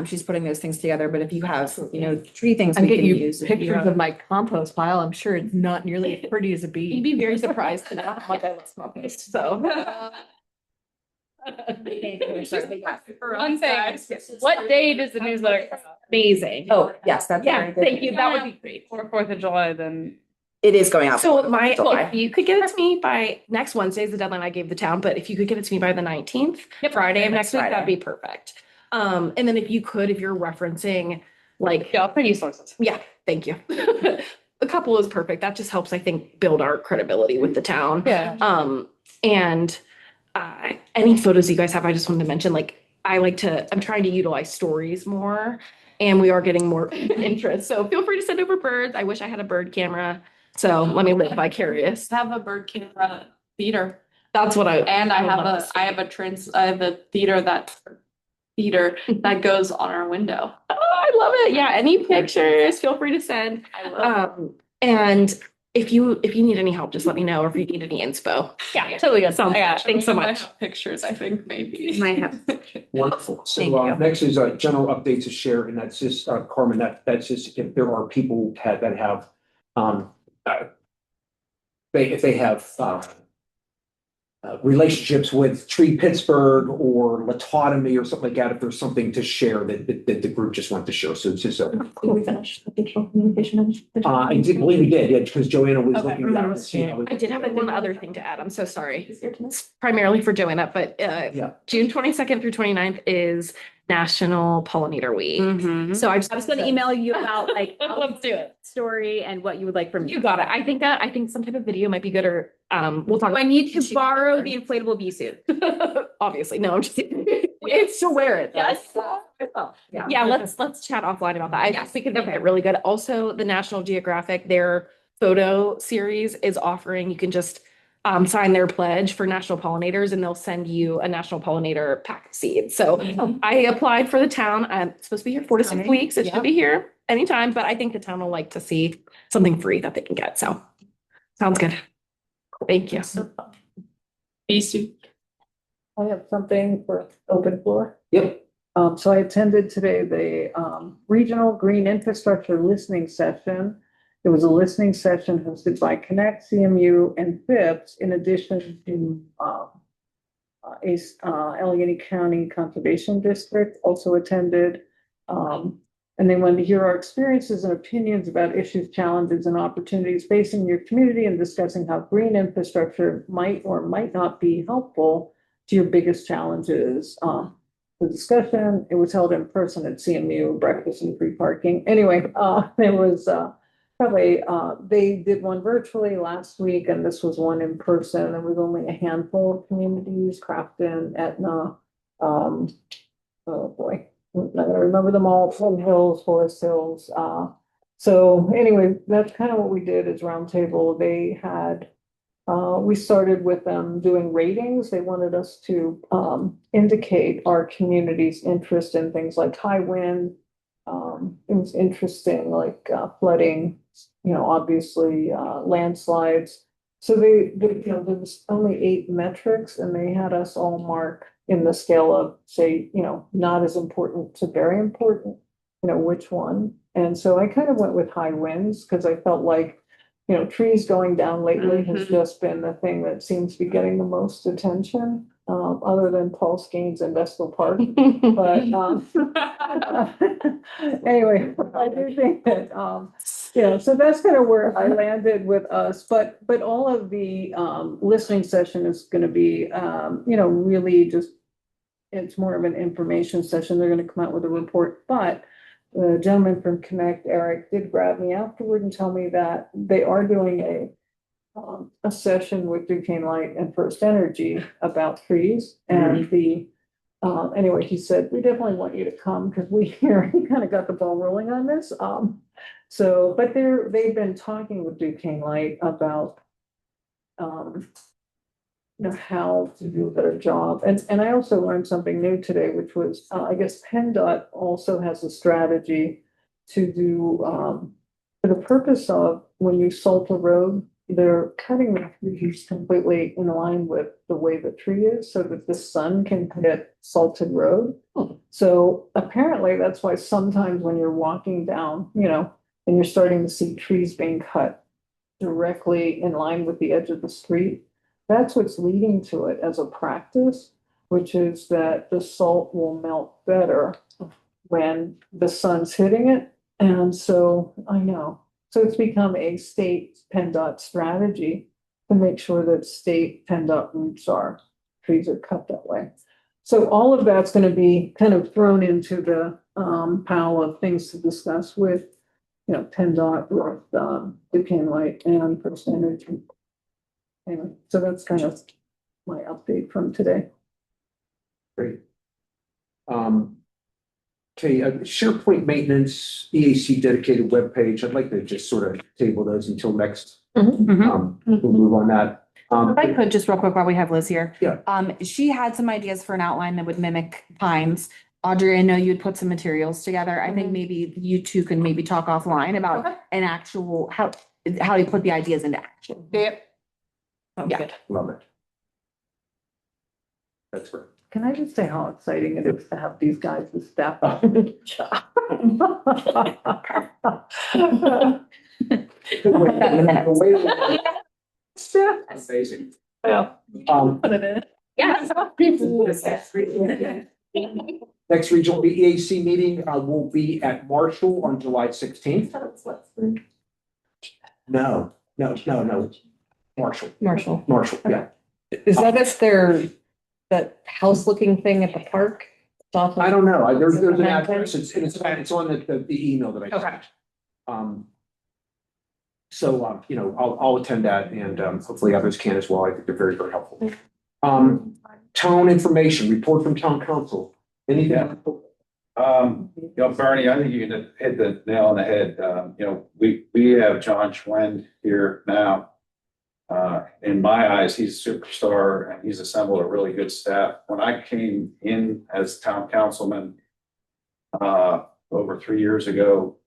She's putting those things together. But if you have, tree things I'm we can getting you use. pictures of my compost pile. I'm sure it's not nearly as pretty as a You'd bee. be very surprised to know how much I love compost. So. For one thing, what day does the newsletter come out? Amazing. Oh, yes, that's Yeah, very good. thank you. That would be great. For 4th of July, then. It is going out. So July. if you could get it to me by next Wednesday is the deadline I gave the town, but if you could get it to me by the 19th, Friday of next week, that'd be perfect. And then if you're referencing like, Yeah, pretty sources. yeah, thank you. A couple is perfect. That just helps, I think, build our credibility with the town. Yeah. And any photos you guys have, I just wanted to mention, like, I'm trying to utilize stories more, and we are getting more interest. So feel free to send over birds. I wish I had a bird camera. So let me live vicarious. Have a bird camera theater. That's what I have a theater that goes on our window. Oh, I love it. Yeah, any pictures, feel free to send. I love And if you need any help, just let me know, or if you need any inspo. Yeah, totally good. Sounds Yeah, good. Thanks so I much. have pictures, I think, maybe. Might have. Wonderful. Thank So you. next is general updates to share, and that's just Carmen, that's just if there are people that have if they have relationships with Tree Pittsburgh or Latotomy or something like that, if there's something to share that the group just wants to share. So it's just Did we finish the digital communication? I did believe we did, yeah, because Joanna was Okay. looking at it. I did have one other thing to add. I'm so sorry. Easier to miss. It's primarily for Joanna, but Yeah. June 22nd through 29th is National Pollinator Week. Mhm. So I I was gonna email you about like Let's do it. story and what you would like from me. You got it. I think some type of video might be good, or we'll talk. I need to borrow the inflatable bee suit. Obviously, no, I'm just kidding. It's to wear it. Though. Yes. Yeah, let's chat offline about that. I guess we could make it really good. Also, the National Geographic, their photo series is offering, you can just sign their pledge for national pollinators and they'll send you a national pollinator pack of seeds. So I applied for the town. I'm supposed to be here 4 to 6 weeks. It should be here anytime, but I think the town will like to see something free that they can get. So sounds good. Thank you. Bee suit. I have something for open floor. Yep. So I attended today the Regional Green Infrastructure Listening Session. It was a listening session hosted by Connect, CMU, and FIPS, in addition to Allegheny County Conservation District also attended. And they wanted to hear our experiences and opinions about issues, challenges, and opportunities facing your community and discussing how green infrastructure might or might not be helpful to your biggest challenges. The discussion, it was held in person at CMU, breakfast and free parking. Anyway, there was probably, they did one virtually last week, and this was one in person. There was only a handful of communities, Crafton, Etna, oh boy, I'm not gonna remember them all, Flint Hills, Forest Hills. So anyway, that's kind of what we did as roundtable. They had, we started with them doing ratings. They wanted us to indicate our community's interest in things like high wind. It was interesting, like flooding, obviously landslides. So they, there was only 8 metrics, and they had us all mark in the scale of, say, not as important to very important, which one. And so I kind of went with high winds because I felt like, trees going down lately has just been the thing that seems to be getting the most attention, other than Paul Skeens and Vestal Park. But anyway, I do think that, so that's kind of where I landed with us. But all of the listening session is going to be, really just, it's more of an information session. They're going to come out with a report, but the gentleman from Connect, Eric, did grab me afterward and tell me that they are doing a session with Duquesne Light and First Energy about trees. And anyway, he said, we definitely want you to come because he kind of got the ball rolling on this. But they've been talking with Duquesne Light about how to do a better job. And I also learned something new today, which was, I guess PennDOT also has a strategy to do, for the purpose of when you salt a road, they're cutting the trees completely in line with the way the tree is so that the sun can hit salted road. So apparently that's why sometimes when you're walking down, and you're starting to see trees being cut directly in line with the edge of the street, that's what's leading to it as a practice, which is that the salt will melt better when the sun's hitting it. And so I know. So it's become a state PennDOT strategy to make sure that state PennDOT routes trees are cut that way. So all of that's going to be kind of thrown into the pile of things to discuss with, PennDOT, with Duquesne Light and First Energy. Anyway, so that's kind of my update from today. Great. Okay, SharePoint maintenance, EAC dedicated webpage. I'd like to just sort of table those until next. We'll move on that. If I could, just real quick while we have Liz here. Yeah. She had some ideas for an outline that would mimic Pines. Audrey, I know you'd put some materials together. I think maybe you two can maybe talk offline about an actual, how you put the ideas into action. Good. Love it. That's great. Can I just say how exciting it is to have these guys as staff on the job? Amazing. Yeah. Next regional EAC meeting will be at Marshall on July 16th. No. Marshall, yeah. Is that that house looking thing at the park? I don't know. There's an address. It's on the email that I Okay. sent. So, you know, I'll attend that and, hopefully others can as well. I think they're very, very helpful. Town information, report from town council. Anything? You know, Bernie, I think you can hit the nail on the head. You know, we have John Schwend here now. In my eyes, he's a superstar and he's assembled a really good staff. When I came in as town councilman, over 3 years ago,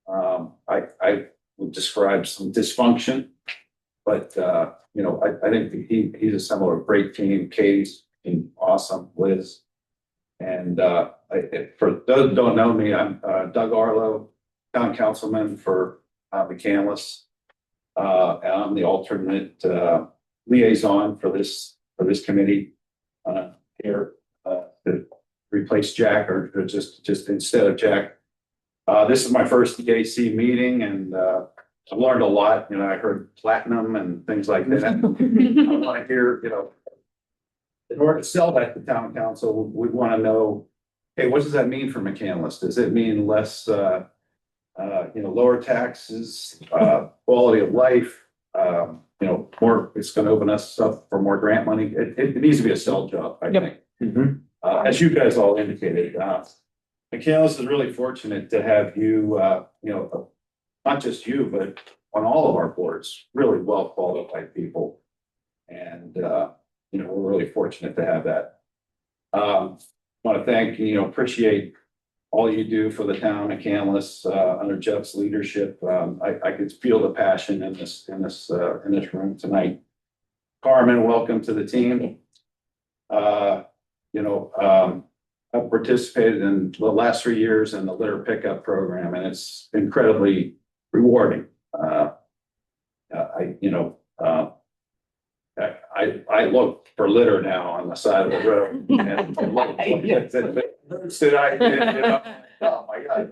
I would describe some dysfunction, but, you know, I think he's assembled a great team. Katie's been awesome, Liz. And, for those who don't know me, I'm Doug Arlo, town councilman for McCandless. And I'm the alternate liaison for this committee here to replace Jack or just instead of Jack. This is my first EAC meeting and I've learned a lot. You know, I heard platinum and things like that. I want to hear, you know, in order to sell that to town council, we want to know, hey, what does that mean for McCandless? Does it mean less, you know, lower taxes, quality of life? You know, more, it's going to open us up for more grant money. It needs to be a sell job, I think. As you guys all indicated, McCandless is really fortunate to have you, you know, not just you, but on all of our boards, really well qualified people. And, you know, we're really fortunate to have that. I want to thank, you know, appreciate all you do for the town of McCandless under Jeff's leadership. I could feel the passion in this room tonight. Carmen, welcome to the team. You know, I've participated in the last 3 years in the litter pickup program, and it's incredibly rewarding. I look for litter now on the side of the road. And look, did I, you know, oh my God.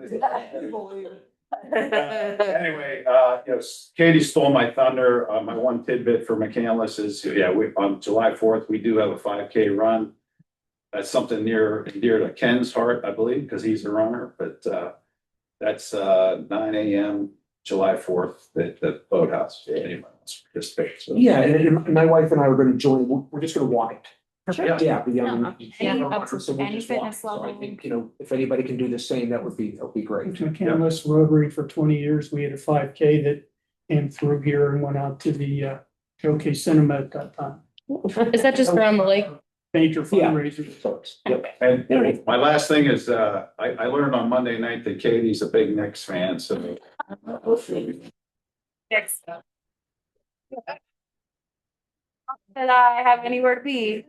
Anyway, you know, Katie stole my thunder. My one tidbit for McCandless is, yeah, on July 4th, we do have a 5K run. That's something near and dear to Ken's heart, I believe, because he's a runner, but that's 9 a.m. July 4th at the boathouse. If anyone wants to participate. So. Yeah, and my wife and I are going to join. We're just going to walk it. Sure. Yeah, Any fitness So I level. think, you know, if anybody can do the same, that would be great. McCandless Rotary for 20 years. We had a 5K that came through here and went out to the Showcase Cinema at that time. Is that just around the lake? Major fundraisers. Yep. And my last thing is, I learned on Monday night that Katie's a big Knicks fan, so. Did I have anywhere to be?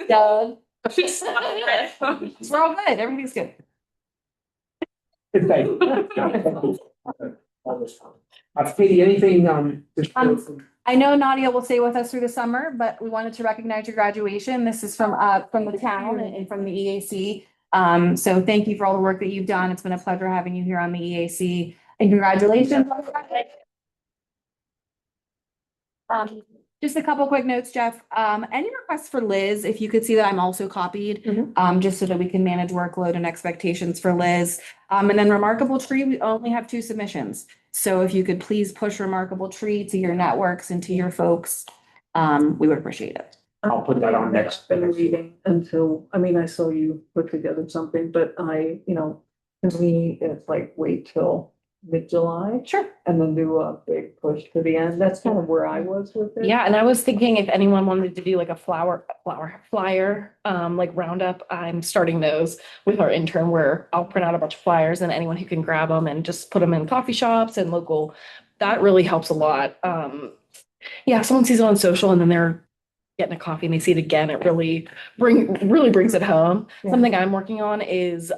Doug. We're all good. Everything's good. Thank you. Katie, anything, I know Nadia will stay with us through the summer, but we wanted to recognize your graduation. This is from the town and from the EAC. So thank you for all the work that you've done. It's been a pleasure having you here on the EAC and congratulations. Just a couple quick notes, Jeff. Any requests for Liz, if you could see that I'm also copied, just so that we can manage workload and expectations for Liz. And then Remarkable Tree, we only have 2 submissions. So if you could please push Remarkable Tree to your networks and to your folks, we would appreciate it. I'll put that on next. Been reading until, I mean, I saw you put together something, but you know, to me, it's like wait till mid-July. Sure. And then do a big push to the end. That's kind of where I was with it. Yeah, and I was thinking if anyone wanted to do like a flyer, like roundup, I'm starting those with our intern where I'll print out a bunch of flyers and anyone who can grab them and just put them in coffee shops and local, that really helps a lot. Yeah, if someone sees it on social and then they're getting a coffee and they see it again, it really brings it home. Yeah. Something I'm working on is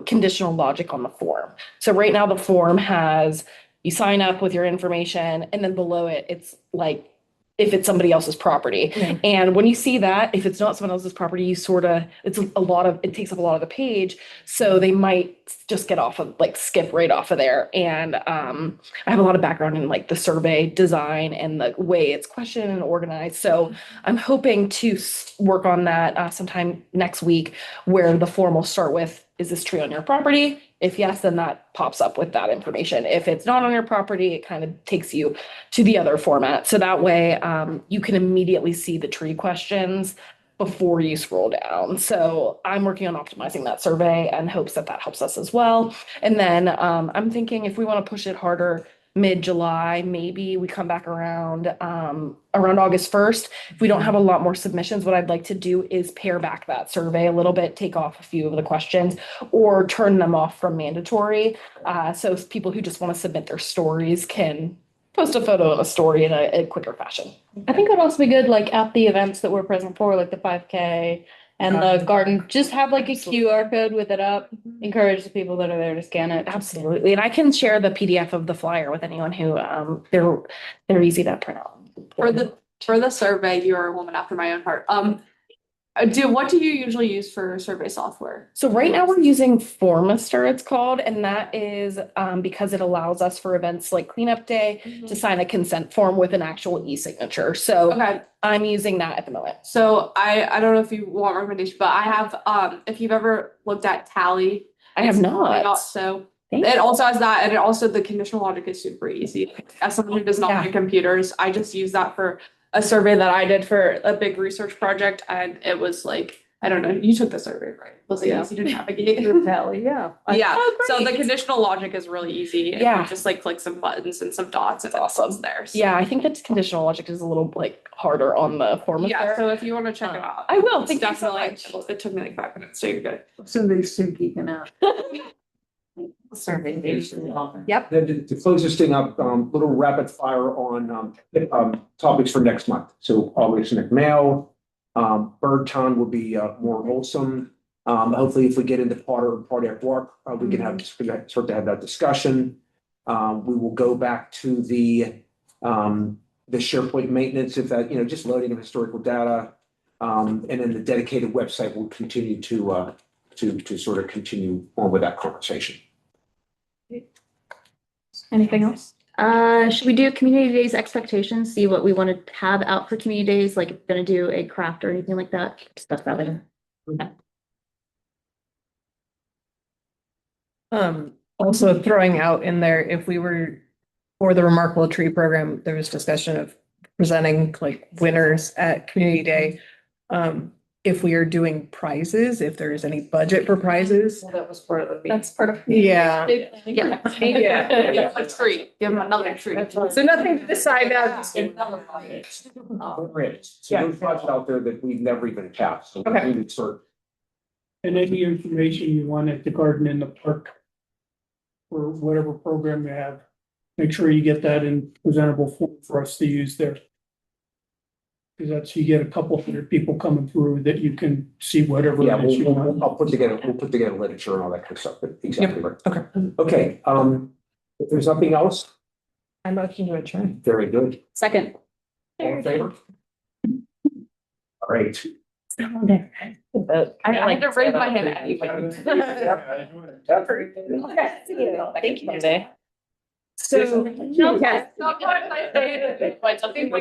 conditional logic on the form. So right now the form has, you sign up with your information and then below it, it's like if it's somebody else's property. Yeah. And when you see that, if it's not someone else's property, you sort of, it takes up a lot of the page. So they might just get off of, like, skip right off of there. And I have a lot of background in like the survey design and the way it's questioned and organized. So I'm hoping to work on that sometime next week, where the form will start with, is this tree on your property? If yes, then that pops up with that information. If it's not on your property, it kind of takes you to the other format. So that way you can immediately see the tree questions before you scroll down. So I'm working on optimizing that survey and hopes that that helps us as well. And then I'm thinking if we want to push it harder, mid-July, maybe we come back around August 1st. If we don't have a lot more submissions, what I'd like to do is pare back that survey a little bit, take off a few of the questions, or turn them off from mandatory. So people who just want to submit their stories can post a photo of a story in a quicker fashion. I think it would also be good, like at the events that we're present for, like the 5K and the garden, just have like a QR code with it up, encourage the people that are there to scan it. Absolutely. And I can share the PDF of the flyer with anyone who they're easy to print out. For the survey, you're a woman after my own heart. What do you usually use for survey software? So right now we're using Formister, it's called, and that is because it allows us for events like cleanup day to sign a consent form with an actual e-signature. So Okay. I'm using that at the moment. So I don't know if you want recommendation, but I have if you've ever looked at Tally. I have not. So it also has that, and it also, the conditional logic is super easy. As someone who does not like computers, I just use that for a survey that I did for a big research project, and it was like, I don't know, you took the survey, right? Was it easy to navigate? Tally, yeah. Yeah, so the conditional logic is really easy. Yeah. You just like click some buttons and some dots, and it's there. So. Yeah, I think that conditional logic is a little like harder on the Formister. Yeah, so if you want to check it out, I will. it's Thank you so definitely. much. It took me like 5 minutes, so you're good. Cindy's still geeking out. Yep. Then to close this thing up, little rapid fire on topics for next month. So August McMail, Bird Town will be more wholesome. Hopefully, if we get into party at work, we can start to have that discussion. We will go back to the SharePoint maintenance, if that, just loading of historical data. And then the dedicated website will continue to sort of continue on with that conversation. Anything else? Should we do community days expectations? See what we want to have out for community days, like if we're gonna do a craft or anything like that? Discuss that later. Also throwing out in there, if we were for the Remarkable Tree Program, there was discussion of presenting like winners at Community Day. If we are doing prizes, if there is any budget for prizes. Well, that was part of the. That's part of. Yeah. Yeah. Yeah. A treat. Give them another treat. So nothing to decide now. Great. So there's budget out there that we've never even tapped, so Okay. we would sort. And any information you want at the garden in the park, or whatever program you have, make sure you get that in presentable form for us to use there. Because that's, you get a couple hundred people coming through that you can see whatever. Yeah, it is you want. we'll put together literature and all that kind of stuff, but exactly right. Okay. Okay, if there's nothing else, I motion to adjourn. very good. Second. All in favor? All right. I had to raise my hand anyway. Thank you, Monday. So, No, yes. No, I say it. It's like something.